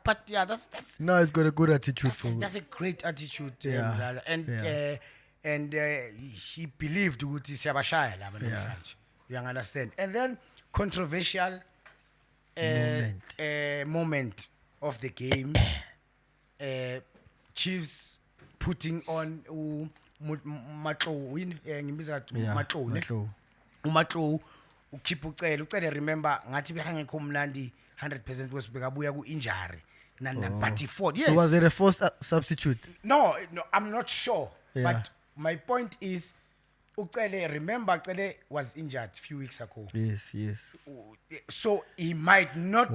But yeah, that's no, it's got a good attitude for. That's a great attitude and and he believed ukuthi siyabashaya laba namhlanje. You understand? And then controversial moment of the game. Chiefs putting on Matlo win ngimbiza Matlo ne uMatlo ukhipha ucele remember ngathi behangekho umlandi 100% wesibekabuya ku injury but Ford. Yes. So was it a forced substitute? No, I'm not sure. But my point is ucele remember Ucele was injured a few weeks ago. Yes. So he might not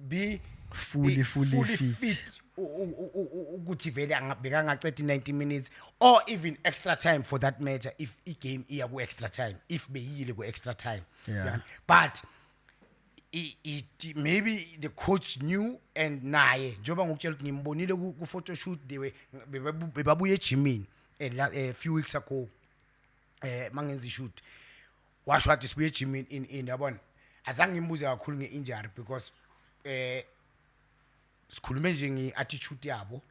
be fully fit. Ukuthi vele bekangacedi 90 minutes or even extra time for that matter if I game iya ku extra time if beyile ku extra time. But maybe the coach knew and naye njoba ngokutshela ukuthi ngimbonile ku photo shoot bebabuye ejimini a few weeks ago mangenza shoot washo wathi sibuye ejimini in yabona azange ngimbuze kakhulu ngeinjury because sikhulume nje ngeattitude yabo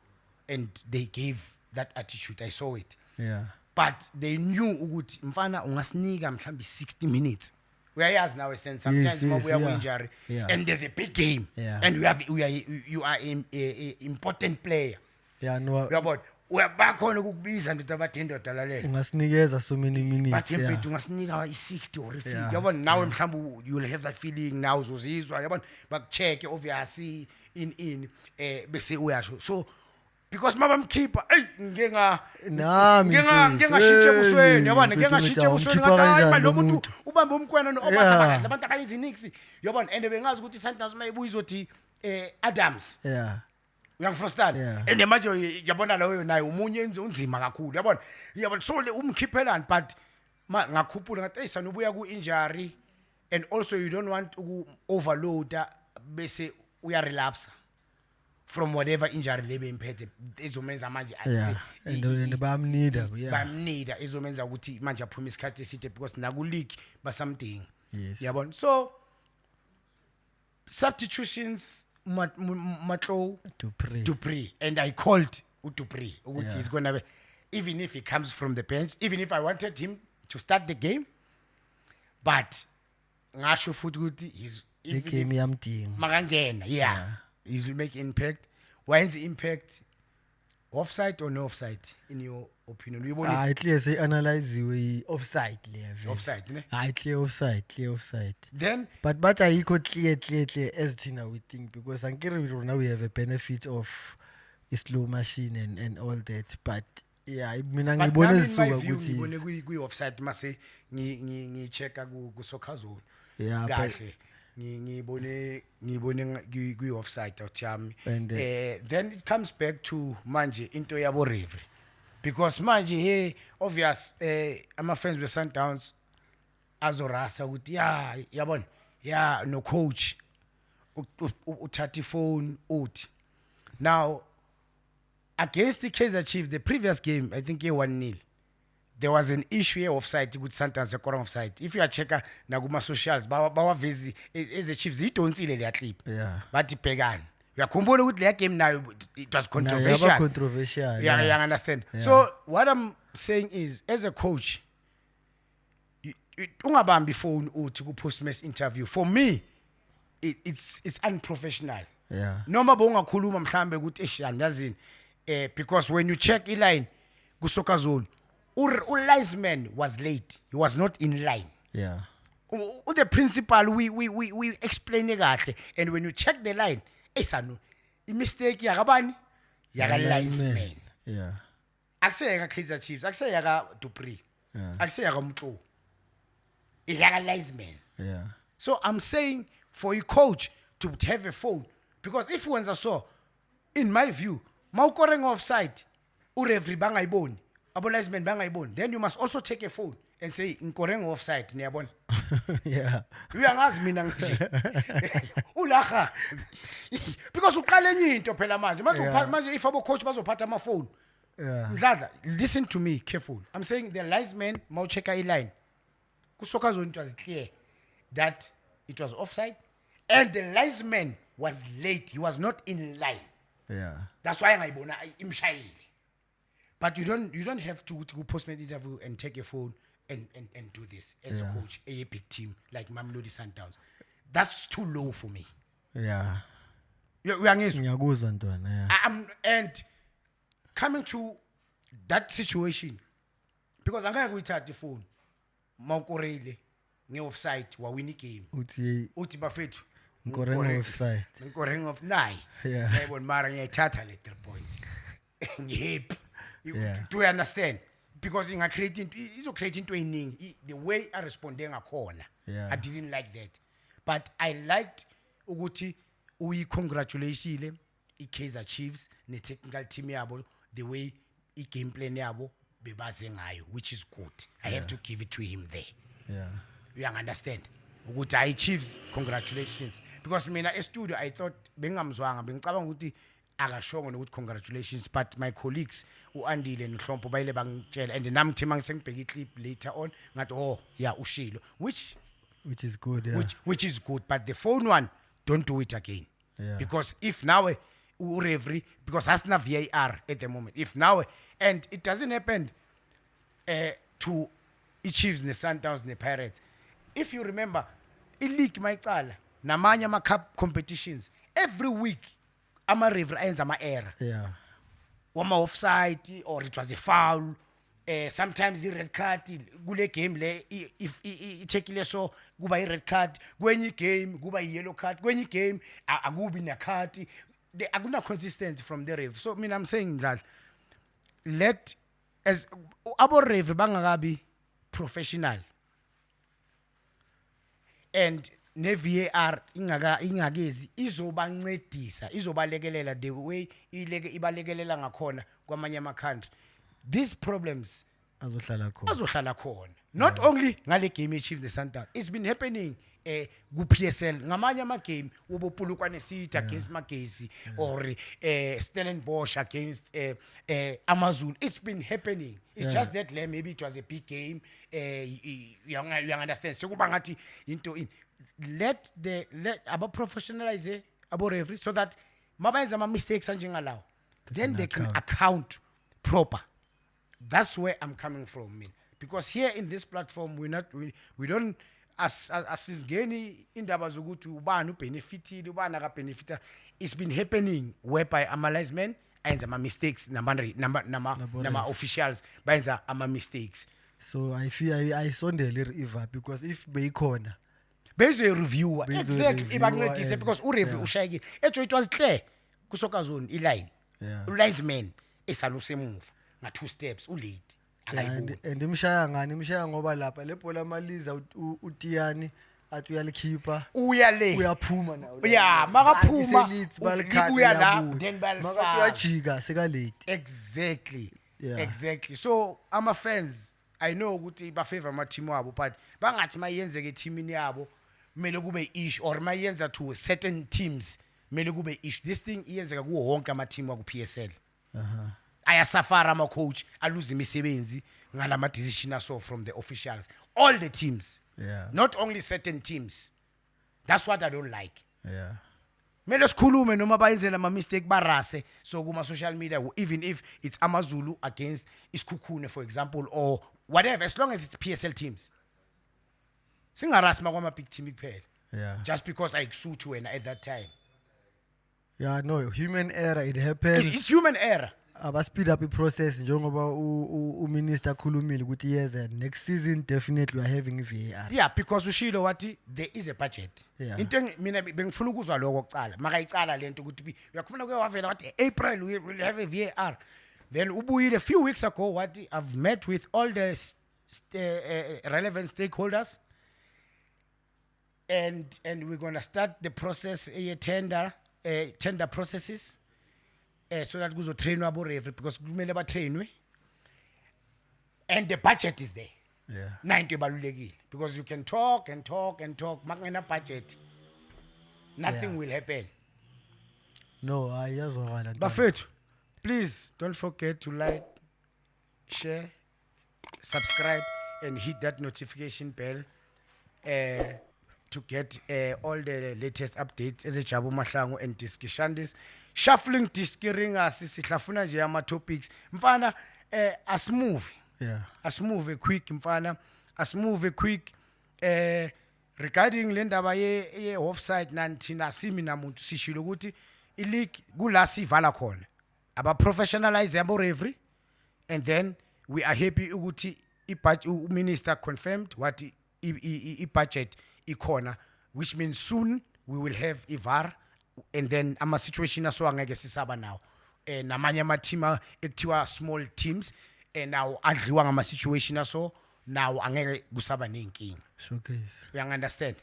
and they gave that attitude. I saw it. But they knew ukuthi mfana ungasinika mhlambi 60 minutes. Uyayazi nawe sense sometimes mabuya ku injury and there's a big game and you are a important player. No. Yabona uyabakhona ukukubiza ndoda abadendoda lalela. Ungasinikeza so many minutes. But mfethu ungasinika i60 or 50. Yabona nawe mhlambi you will have that feeling now uzozizwa yabona bakucheck obviously in bese uyasho. So because mabamkhipha ngenga ngengashintshe busweni yabona ngengashintshe busweni ngathi hayi lo muntu ubambe umkwena obasa abantu abayenza inix yabona and bengazi ukuthi Sundowns mayibuya izothi Adams uyangifrustana and manje yabona loyo naye umunye unzima kakhulu yabona so le umkhiphelani but ngakhuphula ngathi ayisana ubuya ku injury and also you don't want to overload bese uya relapse from whatever injury lebe imphethe izomenza manje and bamnida izomenza ukuthi manje aphuma isikhathi eside because naku league basamdinga yabona. So substitutions Matlo Dupree and I called Dupree ukuthi he's going to be, even if he comes from the bench, even if I wanted him to start the game, but ngasho futhi ukuthi he's game yamdinga makangena he will make impact. When's the impact? Offside or no offside in your opinion? Clear say analyze the offside level. Offside ne? Clear offside. Then but ayikho clear as thina we think because ankere now we have a benefit of a slow machine and all that, but mina ngibona zisuka ukuthi ngibone kwi offside mase ngi checka ku soccer zone kahle ngibone kwi offside out yami then it comes back to manje into yabo Reverie because manje hey obvious ama fans we Sundowns azorasa ukuthi yabona no coach uthatha phone uthi now against the Kaizer Chiefs the previous game I think 1-0 there was an issue here offside with Sundowns yakora offside. If you are checker na kuma socials bawavezi as a Chiefs idonsile le clip bathi bhekani uyakhumbula ukuthi le game nayo it was controversial. You understand. So what I'm saying is as a coach ungabambi phone uthi ku post match interview for me it's unprofessional. Noma bongakhuluma mhlambe ukuthi andazini because when you check the line ku soccer zone linesman was late. He was not in line. The principal we explain kahle and when you check the line esanu mistake yakabani yaka linesman. Akuseyaka Kaizer Chiefs, akuseyaka Dupree. Akuseyaka Mtlo. Yaka linesman. So I'm saying for a coach to have a phone because if once I saw in my view mawukoreng offside ureferee bangayiboni abo linesmen bangayiboni then you must also take a phone and say ngikoreng offside niyabona uyangazi mina nje ulaha because uqala enye into phela manje if abo coach bazophatha ama phone mdladla listen to me careful. I'm saying the linesman mawuchecka i-line ku soccer zone it was clear that it was offside and the linesman was late. He was not in line. That's why ngayibona imshayile. But you don't have to go post-match interview and take a phone and do this as a coach, a big team like Mamelodi Sundowns. That's too low for me. Yeah. Uyangizwa? Ngiyakuzwa ntwana, yeah. And coming to that situation, because angeke uyithathe ifoni mawukorele nge-offside wawin igame uthi bafethu Nkoreng offside. nkoreng off nayi Yeah. yayibona mara ngiyayithatha le 3 point ngihappy Yeah. do you understand because izo-create into eyiningi the way I responde ngakhona Yeah. I didn't like that but I liked ukuthi uyicongratulationile i-Kaizer Chiefs ne-technical team yabo the way i-game plan yabo bebaze ngayo which is good I have to give it to him there. Yeah. You understand ukuthi I Chiefs congratulations because mina e-studio I thought bengamzwanga bengicabanga ukuthi akashongo nokuthi congratulations but my colleagues uAndile noHlompo bayile bangitshela and nami thima ngisengibheka iclip later on ngathi oh yeah ushilo which Which is good, yeah. which is good but the phone one don't do it again. Yeah. Because if now referee because that's not VAR at the moment if now and it doesn't happen to i-Chiefs ne-Sundowns ne-Pirates if you remember i-league mayicala namanye ama-cup competitions every week ama-referee ayenza ama-error Yeah. wama-offside or it was a foul sometimes i-red card kule game le ithekile so kuba i-red card kwenye game kuba i-yellow card kwenye game akubi ne-card akuna-consistency from the referee so mina I'm saying that let as abo-referee bangakabi professional and ne-VAR ingakezi izobancedisa izobalekelela the way ibalekelela ngakhona kwamanye ama-country these problems azohlala khona not only ngale game ye-Chiefs ne-Sundowns it's been happening ku-PSL ngamanye ama-game ubopulukwane city against Magesi or Stellenbosch against AmaZulu it's been happening it's just that maybe it was a big game you understand sekuba ngathi into in let aba-professionalize abo-referee so that mabayenza ama-mistakes anjengalawo then they can account proper. That's where I'm coming from, man. Because here in this platform, we don't asizgeni indaba zokuthi ubani ubenefitile ubani akabenefita. It's been happening whereby ama-linesmen ayenza ama-mistakes nama officials bayenza ama-mistakes. So I feel I sondele i-river because if beyikhona Bezo-reviewer exactly ibancedise because ureview ushayekile ejo it was clear kusoka zone iline ulinesman esanusemuva nga 2 steps ulate and imshaya ngani imshaya ngoba lapha le bhola amaliza uTiyani athi uyalikhipha uyaphuma nawo yeah makaphuma uya la then balifaka uyajika seka late exactly so ama fans I know ukuthi ba favor ama team wabo but bangathi mayenzeke teamini yabo kumele kube issue or mayenza to certain teams kumele kube issue this thing iyenzeka kuwo wonke ama team wa ku PSL ayasafara ama coach aluze imisebenzi ngalama decision aso from the officials all the teams not only certain teams that's what I don't like mele sikhulume noma bayenzela ama mistake barase so kuma social media even if it's AmaZulu against isikhukhune for example or whatever as long as it's PSL teams singarasima kwama big team kuphela just because I exude wena at that time no human error it happens it's human error aba speed up process njengoba uminister khulumile ukuthi yes next season definitely we are having VAR because ushilo wathi there is a budget into mina bengifuna ukuzwa lokho kucala makayicala lento ukuthi uyakhuluma kwewavela wathi April we will have a VAR then ubuyile a few weeks ago wathi I've met with all the relevant stakeholders and we're going to start the process tender processes so that kuzo trainwa abo referee because kumele ba trainwe and the budget is there into ebalulekile because you can talk makungena budget nothing will happen no ayazwakala bafethu please don't forget to like share subscribe and hit that notification bell to get all the latest updates as a Jabu Mahlangu and Diski Shandis. shuffling disc ringa sihlafuna nje ama topics mfana asimove Yeah. asimove quick mfana asimove quick regarding le ndaba ye offside nanthina simi namuntu sishilo ukuthi I league kula sivala khona aba professionalize yabo referee and then we are happy ukuthi i minister confirmed what I budget ikhona which means soon we will have iVAR and then ama situation aso angeke sisaba nawo namanye ama team ekuthiwa small teams now adliwa ngama situation aso now angeke kusaba nenkinga Showcase. you understand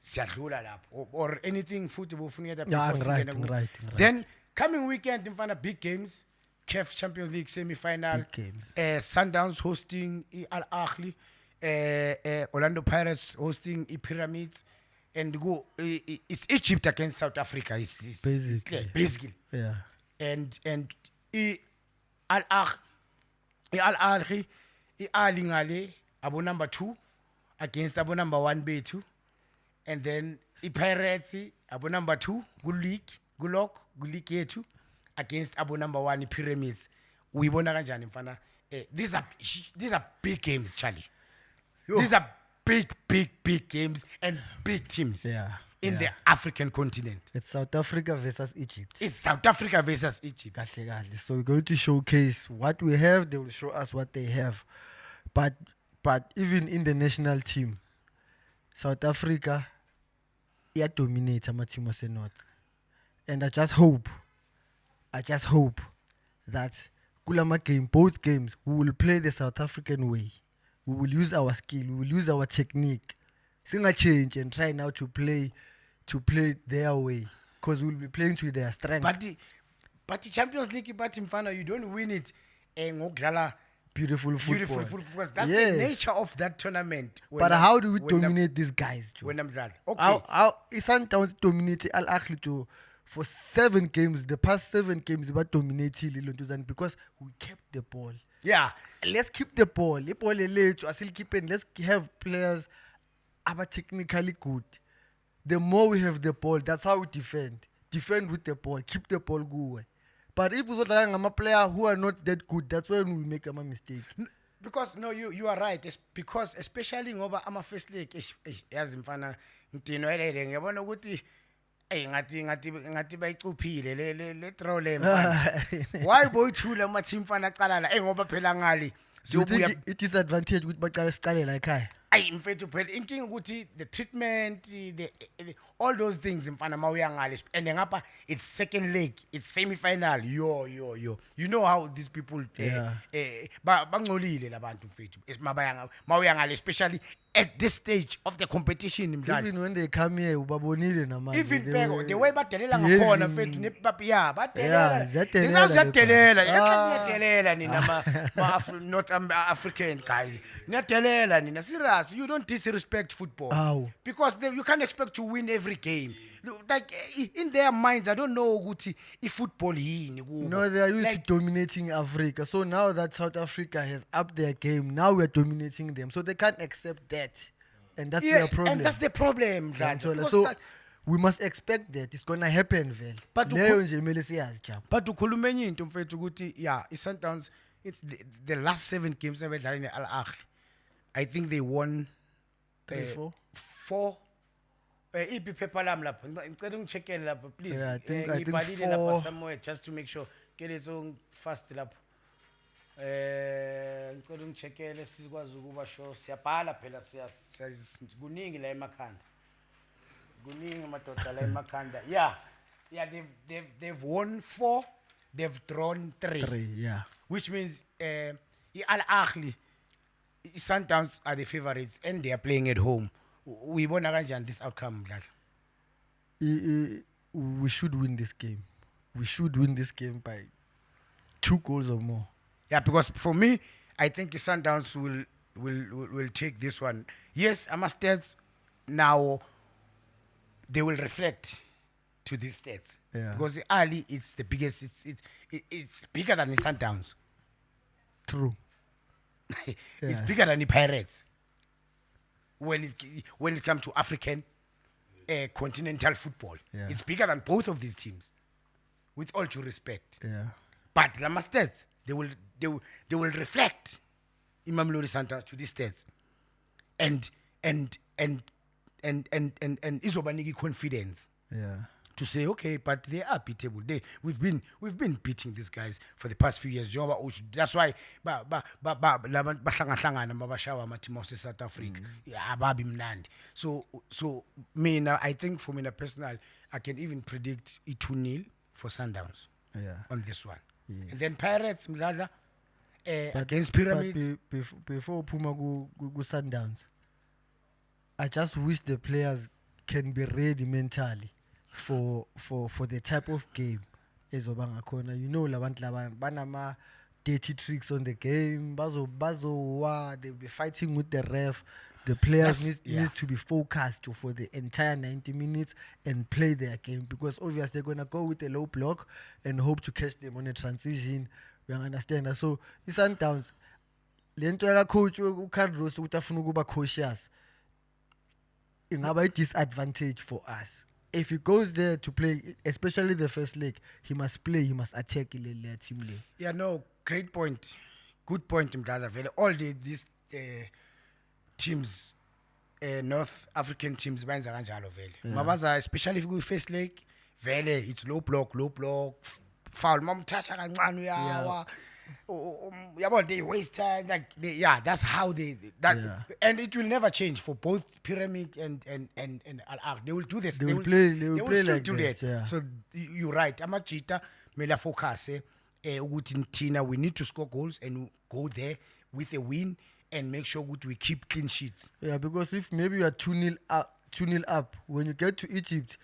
siyadlula lapho or anything futhi bofuneka Yeah, before right, singena ku- right. then coming weekend mfana big games CAF Champions League semi-final Big games. Sundowns hosting Al Ahly Orlando Pirates hosting Pyramids and go it's Egypt against South Africa is basically Yeah. and Al Ahly Ali ngale abo number 2 against abo number 1 bethu and then Pirates abo number 2 ku league yethu against abo number 1 Pyramids uyibona kanjani mfana these are big games Charlie. These are big games and big teams in the African continent. It's South Africa versus Egypt. It's South Africa versus Egypt. Kahle kahle. So we're going to showcase what we have. They will show us what they have. But even in the national team, South Africa, dominate ama team ase North. And I just hope that kulama game, both games, we will play the South African way. We will use our skill. We will use our technique. Singa change and try now to play their way, because we will be playing to their strength. But the Champions League, but mfana, you don't win it ngokudlala Beautiful football. because that's Yes. the nature of that tournament. But how do we dominate these guys, Joe? When I'm done. Okay. How Sundowns dominated Al Ahly Joe for 7 games. The past 7 games about dominating London because we kept the ball. Yeah. Let's keep the ball. The ball late. I still keep it. Let's have players are technically good. The more we have the ball, that's how we defend. Defend with the ball. Keep the ball going. But if we're talking about players who are not that good, that's when we make a mistake. Because no, you are right. It's because especially ngoba ama first league yazi mfana ngidinoelele ngiyabona ukuthi ngathi bayicuphile le throw le mfana. Why boyithula ama team mfana aqala la ngoba phela ngali Do you ziyobuya think it is advantage with baqala siqale la ekhaya? ayi mfethu phela inkinga ukuthi the treatment the all those things mfana mawuya ngale and ngapha it's second leg it's semi final yo you know how these people bangcolile labantu mfethu mawuya ngale especially at this stage of the competition mdlali Even when they come here ubabonile namanje. even beko the way badelela ngakhona mfethu nepapi ya badelela ziyadelela ziyadelela Ah. yadelela nina ma North African guys niyadelela nina serious you don't disrespect football How? because you can't expect to win every game like in their minds I don't know ukuthi football yini kubo No, they are used like, to dominating Africa. So now that South Africa has upped their game, now we are dominating them. So they can't accept that. And that's their problem. and that's the problem mdlali. Ngiyamthola. Because So that- we must expect that. It's gonna happen, vele. But Leyo nje kumele siyazi Jabu. but ukhuluma enye into mfethu ukuthi yeah iSundowns the last 7 games abadlala neAl Ahly I think they won 3-4. 4 iphi phepha lami lapho ngicela ungicheckele lapho please Yeah, I think ngibhalile 4. lapha somewhere just to make sure keletso fast lapho ngicela ungicheckele sikwazi ukuba sure siyabhala phela kuningi la emakhanda kuningi madoda la emakhanda yeah they've won 4 they've drawn 3 3, yeah. which means Al Ahly Sundowns are the favorites and they are playing at home. Uyibona kanjani this outcome mdlala? We should win this game. We should win this game by 2 goals or more. Yeah, because for me, I think Sundowns will take this one. Yes, ama stats now they will reflect to these stats. Yeah. Because Ali it's the biggest. It's bigger than the Sundowns. True. It's Yeah. bigger than the Pirates. When it comes to African continental football, Yeah. it's bigger than both of these teams. with all due respect. Yeah. But lama stats, they will reflect Mamelodi Sundowns to these stats. And izobaniki confidence Yeah. to say, okay, but they are beatable. We've been beating these guys for the past few years. That's why bahlangana mabashawa amateam of South Africa. Ababi mnandi. So mina, I think for me personal, I can even predict 2-0 for Sundowns Yeah. on this one. Yes. And then Pirates mdlala against Pyramids. Before Puma go Sundowns, I just wish the players can be ready mentally for the type of game ezobanga khona. You know, labantu banama dirty tricks on the game. They'll be fighting with the ref. The players needs to be focused for the entire 90 minutes and play their game, because obviously they're gonna go with a low block and hope to catch them on a transition. We understand that. So i-Sundowns lento yaka coach uCarlos ukuthi afuna ukuba cautious ingaba i-disadvantage for us. If he goes there to play, especially the first leg, he must attack the team le. Yeah, no, great point. Good point, Mdlala Vele. All these teams, North African teams, benza kanjalo vele. Mabaza, especially if you go first leg, vele it's low block, foul. Mamthatha kancane uyawa. Yabo, they waste time. That's how and it will never change for both Pyramid and Al Ahly. They will do this. They will play still like do that. that. Yeah. So you're right. Amachita mela focus ukuthi Tina, we need to score goals and go there with a win and make sure we keep clean sheets. Yeah, because if maybe you are 2-0 up, when you get to Egypt,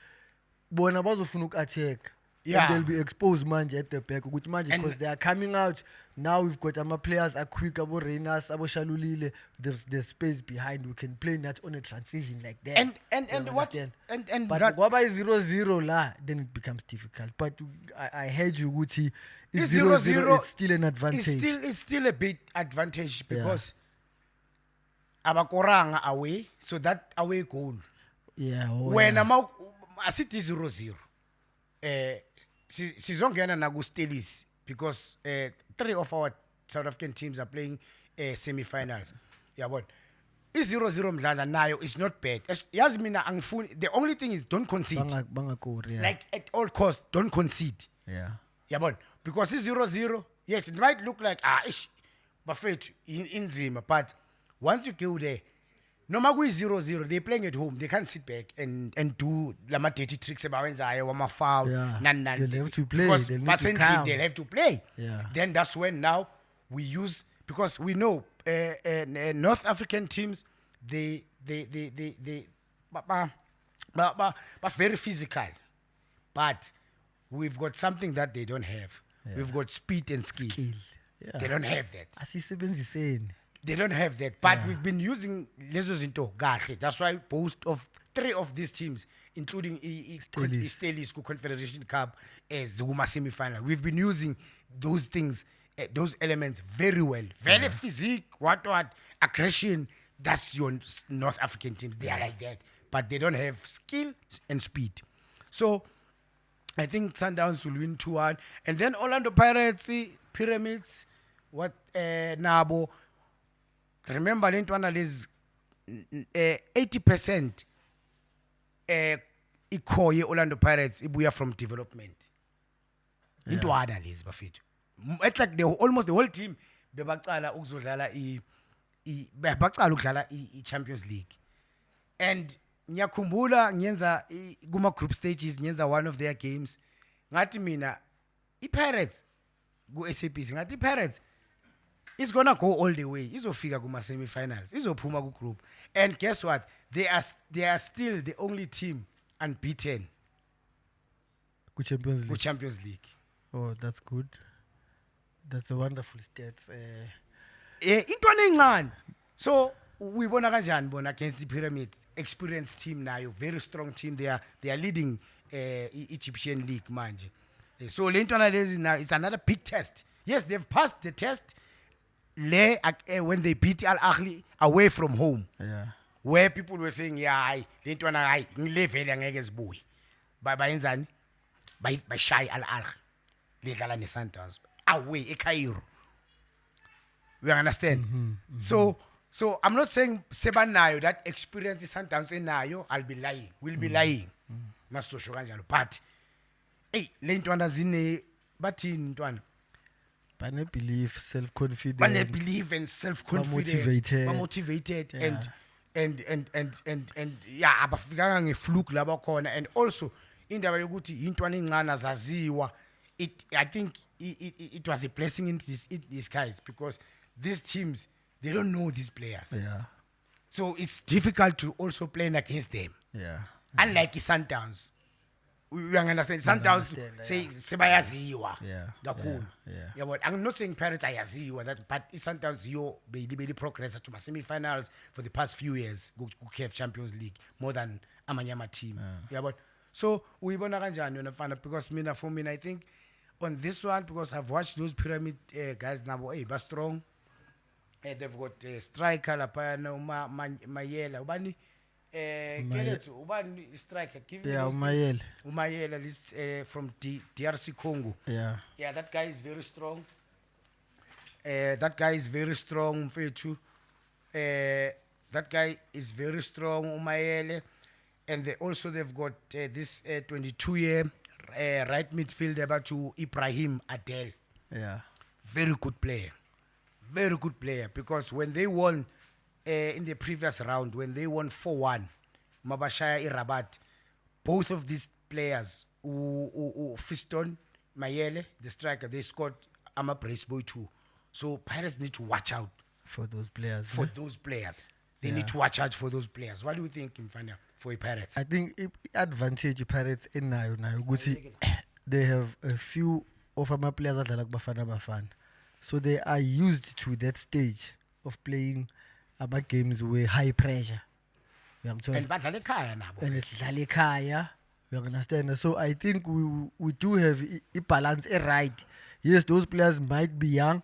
bona bazofuna attack. Yeah. And they'll be exposed manje at the back because they are coming out. Now we've got our players are quick, abo Reinas, abo Shalulile. There's space behind. We can play that on a transition like that. And what but that, waba is 0-0 la, then it becomes difficult. But I heard you Guti, it's 0-0, it's still an advantage. It's still a big advantage because abakoranga away, so that away goal. Yeah. When asithi 0-0. Sizongena nagu Stelis because 3 of our South African teams are playing semi-finals. Yeah, but is 0-0 mdlala nayo is not bad. Yazi mina angifuni, the only thing is don't concede. Yeah. Like at all costs, don't concede. Yeah. Yeah, but because it's 0-0, yes, it might look like bafethu inzima, but once you go there, no matter 0-0, they're playing at home. They can't sit back and do lama dirty tricks abawenzayo wama foul. Yeah. They'll have to play. Because They'll have to play. Yeah. Then that's when now we use, because we know North African teams, they very physical, but we've got something that they don't have. Yeah. We've got speed and skill. Yeah. They don't have that. Asisebenziseni. They don't have that, but we've been using lezo zinto kahle. That's why 3 of these teams, including Stelis Confederation Cup as Zuma semi-final, we've been using those things, those elements very well. Very physique, what aggression. That's your North African teams. They are like that, but they don't have skill and speed. So I think Sundowns will win 2-1, and then Orlando Pirates, Pyramids, Nabo. Remember, lentwana lezi 80% ikhoye Orlando Pirates ibuya from development. Intwana lezi bafethu. It's like almost the whole team bebaqala ukuzodlala bebaqala ukudlala i-Champions League. And ngiyakhumbula ngiyenza kuma group stages, ngiyenza one of their games. Ngathi mina i-Pirates ku SABC, ngathi i-Pirates it's gonna go all the way. Izofika kuma semi-finals. Izophuma ku group. And guess what? They are still the only team unbeaten Ku Champions League. Champions League. Oh, that's good. That's a wonderful stats. Intwana encane. So we bona kanjani bona against the Pyramids, experienced team nayo, very strong team. They are leading Egyptian league manje. So lentwana lezi now it's another big test. Yes, they've passed the test. When they beat Al Ahly away from home, where people were saying, lentwana ngilevele angeke sibuye. Bayenzani? bayishaye Al-Ahly ledlala ne-Sundowns away eCairo. We understand. So I'm not saying sebanayo that experience is-Sundowns enayo. I'll be lying. We'll be lying. Masosho kanjalo. But hey, le ntwana zine bathini ntwana? Bane-belief, self-confidence. Bane-belief and self-confidence. Motivated. Yeah. And yeah, abafikanga ngefluke laba khona, and also indaba yokuthi intwana encane zaziwa. I think it was a blessing in disguise, because these teams, they don't know these players. Yeah. So it's difficult to also play against them. Yeah. Unlike Sundowns. We understand. Sundowns say sebayaziwa. Yeah. Kakhulu. Yeah, but I'm not saying Pirates ayaziwa that, but Sundowns yo really progress to my semi-finals for the past few years. Go have Champions League more than amanyama team. Yeah, but so we bona kanjani yona mfana, because for me I think on this one, because I've watched those pyramid guys now, hey, but strong. They've got striker lapha no Mayela ubani Keletso ubani striker, give me Umayela list from DRC Congo. Yeah, that guy is very strong. Mfethu. That guy is very strong, Umayele. And they've got this 22-year right midfielder to Ibrahim Adel. Yeah, very good player, because when they won in the previous round, when they won 4-1 Mabashaya Irabat, both of these players, Fiston Mayele, the striker, they scored Brace Boy too. So Pirates need to watch out for those players. They need to watch out for those players. What do you think, Mfana, for Pirates? I think advantage Pirates in now they have a few of my players that like Bafana. So they are used to that stage of playing about games with high pressure. And badlala ekhaya nabo. And it's dlala ekhaya. You understand? So I think we do have a balance right. Yes, those players might be young,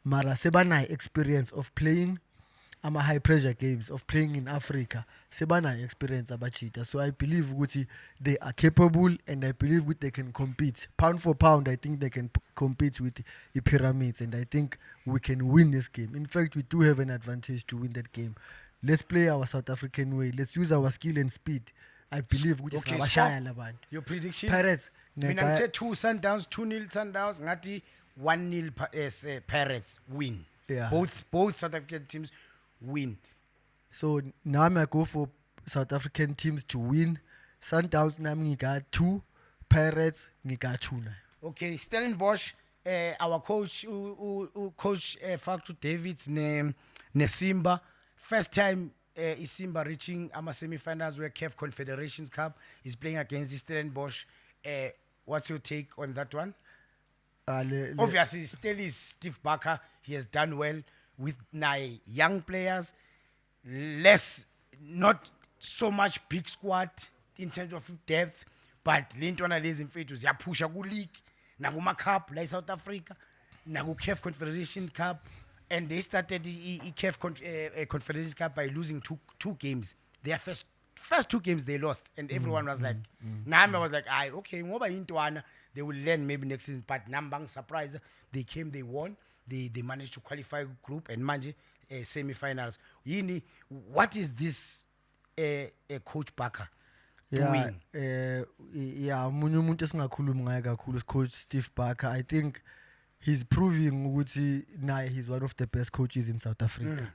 mara sebana experience of playing high pressure games, of playing in Africa. Sebana experience abachita. So I believe they are capable, and I believe they can compete. Pound for pound, I think they can compete with the Pyramids, and I think we can win this game. In fact, we do have an advantage to win that game. Let's play our South African way. Let's use our skill and speed. I believe your prediction? Pirates. Mina 2 Sundowns, 2-0 Sundowns, ngati 1-0 Pirates win. Yeah. Both South African teams win. So now I go for South African teams to win. Sundowns nami got 2, Pirates got 2. Okay, Stellenbosch, our coach coach Faktu Davids ne Simba, first time Simba reaching semi-finals where CAF Confederations Cup is playing against the Stellenbosch. What's your take on that one? Obviously, still is Steve Barker. He has done well with young players, not so much big squad in terms of depth, but Lintwana lays in fetus. Ya pusha ku league, Naguma Cup, like South Africa, Nagu CAF Confederation Cup, and they started the CAF Confederation Cup by losing two games. Their first 2 games they lost, and everyone was like, Nama was like, okay, ngoba Intwana, they will learn maybe next season. But Nambang surprise, they came, they won. They managed to qualify group and manage semi-finals. Yini, what is this Coach Barker doing? Munye umuntu esingakhuluma ngaye kakhulu Coach Steve Barker. I think he's proving ukuthi he's one of the best coaches in South Africa.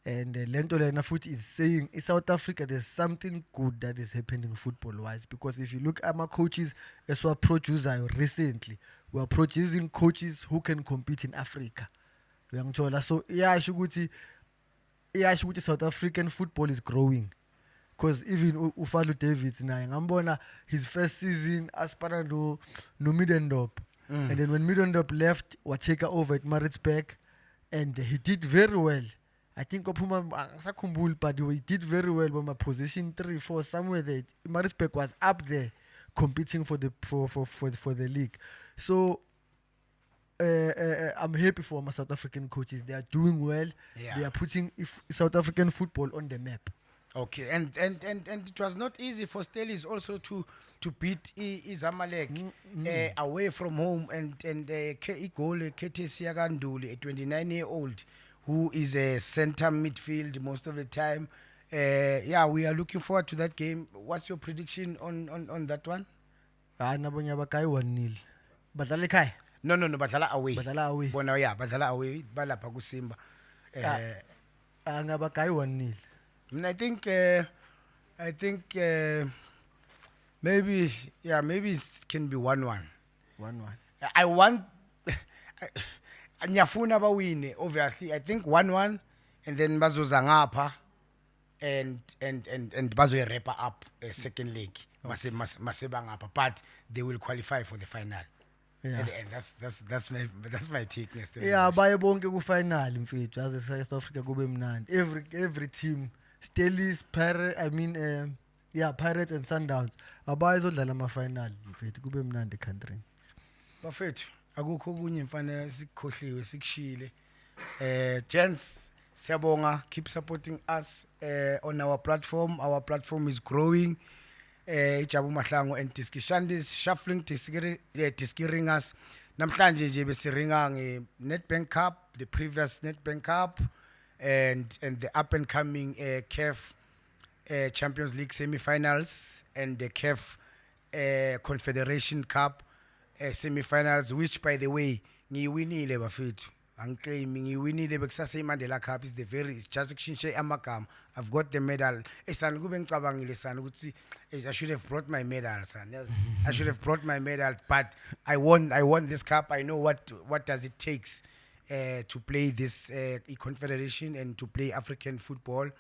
And Lento Lena Foot is saying in South Africa there's something good that is happening football-wise, because if you look at my coaches as we approach recently, we are producing coaches who can compete in Africa. So South African football is growing. Because even Ufalu Davids ngambona his first season as para no Middendorp. And then when Middendorp left, Wateka over at Maritzburg, and he did very well. I think but he did very well when my position 3-4 somewhere there. Maritzburg was up there competing for the league. So I'm happy for my South African coaches. They are doing well. Yeah. They are putting South African football on the map. Okay, and it was not easy for Stelis also to beat Zamalek away from home and igole Ketesi Yaganduli, a 29-year-old who is a center midfield most of the time. Yeah, we are looking forward to that game. What's your prediction on that one? Nabonye abakai 1-0 badlala ekhaya No, badlala away. badlala away Bona yeah, badlala away balapha kuSimba. ngabakai 1-0 And I think maybe it can be 1-1. 1-1 I want Nyafuna bawine obviously. I think 1-1 and then bazoza ngapha and bazo wrap up a second leg. Maseba ngapha, but they will qualify for the final. Yeah. At the end, that's my take next time. yeah baye bonke ku final mfethu aze South Africa kube mnandi every team Stelis Pirates and Sundowns abayizodlala ama final mfethu kube mnandi country Bafethu akukho kunye mfana sikhohliwe sikushile. Gents, siyabonga, keep supporting us on our platform. Our platform is growing. Jabu Mahlangu and Tiski Shandis shuffling Tiski ringers. Namhlanje nje besiringa nge Nedbank Cup, the previous Nedbank Cup and the up and coming CAF Champions League semi-finals and the CAF Confederation Cup semi-finals, which by the way ngiwinile bafethu. Angiclaiming ngiwinile bekusase iMandela Cup is it's just kushintshe amagama. I've got the medal. Esana kube ngicabangile sana ukuthi I should have brought my medal son. Yes. I should have brought my medal, but I won this cup. I know what does it takes to play this confederation and to play African football.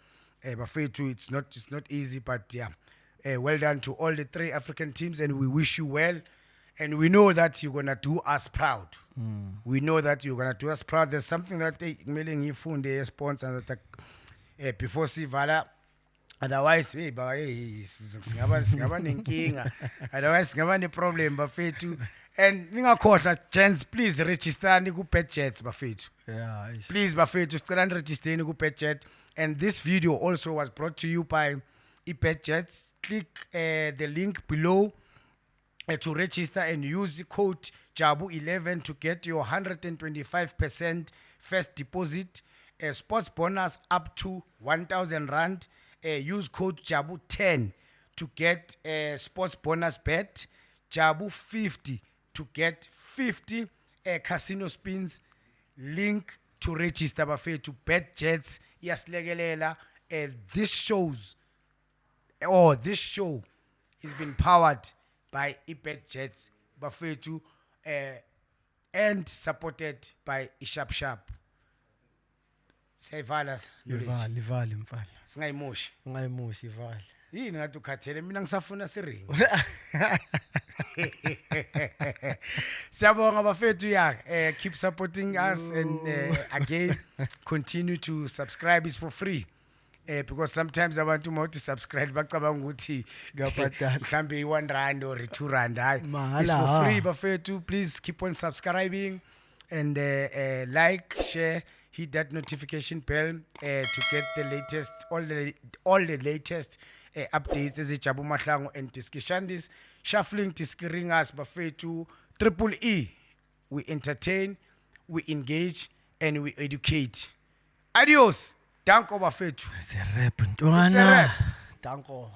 Bafethu, it's not easy, but yeah. Well done to all the 3 African teams and we wish you well. And we know that you're going to do us proud. We know that you're going to do us proud. There's something that Milling Ifunde sponsor that before Sivala. Otherwise, singaba nenkinga. Otherwise, singaba ne problem bafethu. And ningakhohlwa gents, please register ni ku Betjets bafethu. yeah Please bafethu sicela register ni ku Betjet. And this video also was brought to you by Betjets. Click the link below to register and use the code JABU11 to get your 125% first deposit, sports bonus up to 1,000 rand. Use code JABU10 to get sports bonus bet, JABU50 to get 50 casino spins. Link to register bafethu Betjets yasilekelela. This show has been powered by Betjets bafethu and supported by Sharp. Siyayivala ivali mfana singayimoshi. ungayimoshi ivali Yini ngathi ukhathele mina ngisafuna siringi. Siyabonga bafethu ya keep supporting us and again continue to subscribe. Is for free. Because sometimes abantu mawuthi subscribe bacabanga ukuthi ngabhadala mhlambe i1 or 2 rand. Mahala. It's for free bafethu. Please keep on subscribing and like, share, hit that notification bell to get the latest all the latest updates as Jabu Mahlangu and Tiski Shandis shuffling Tiski ringers bafethu. Triple E, we entertain, we engage and we educate. Adios. Danko bafethu. it's a rap ntwana danko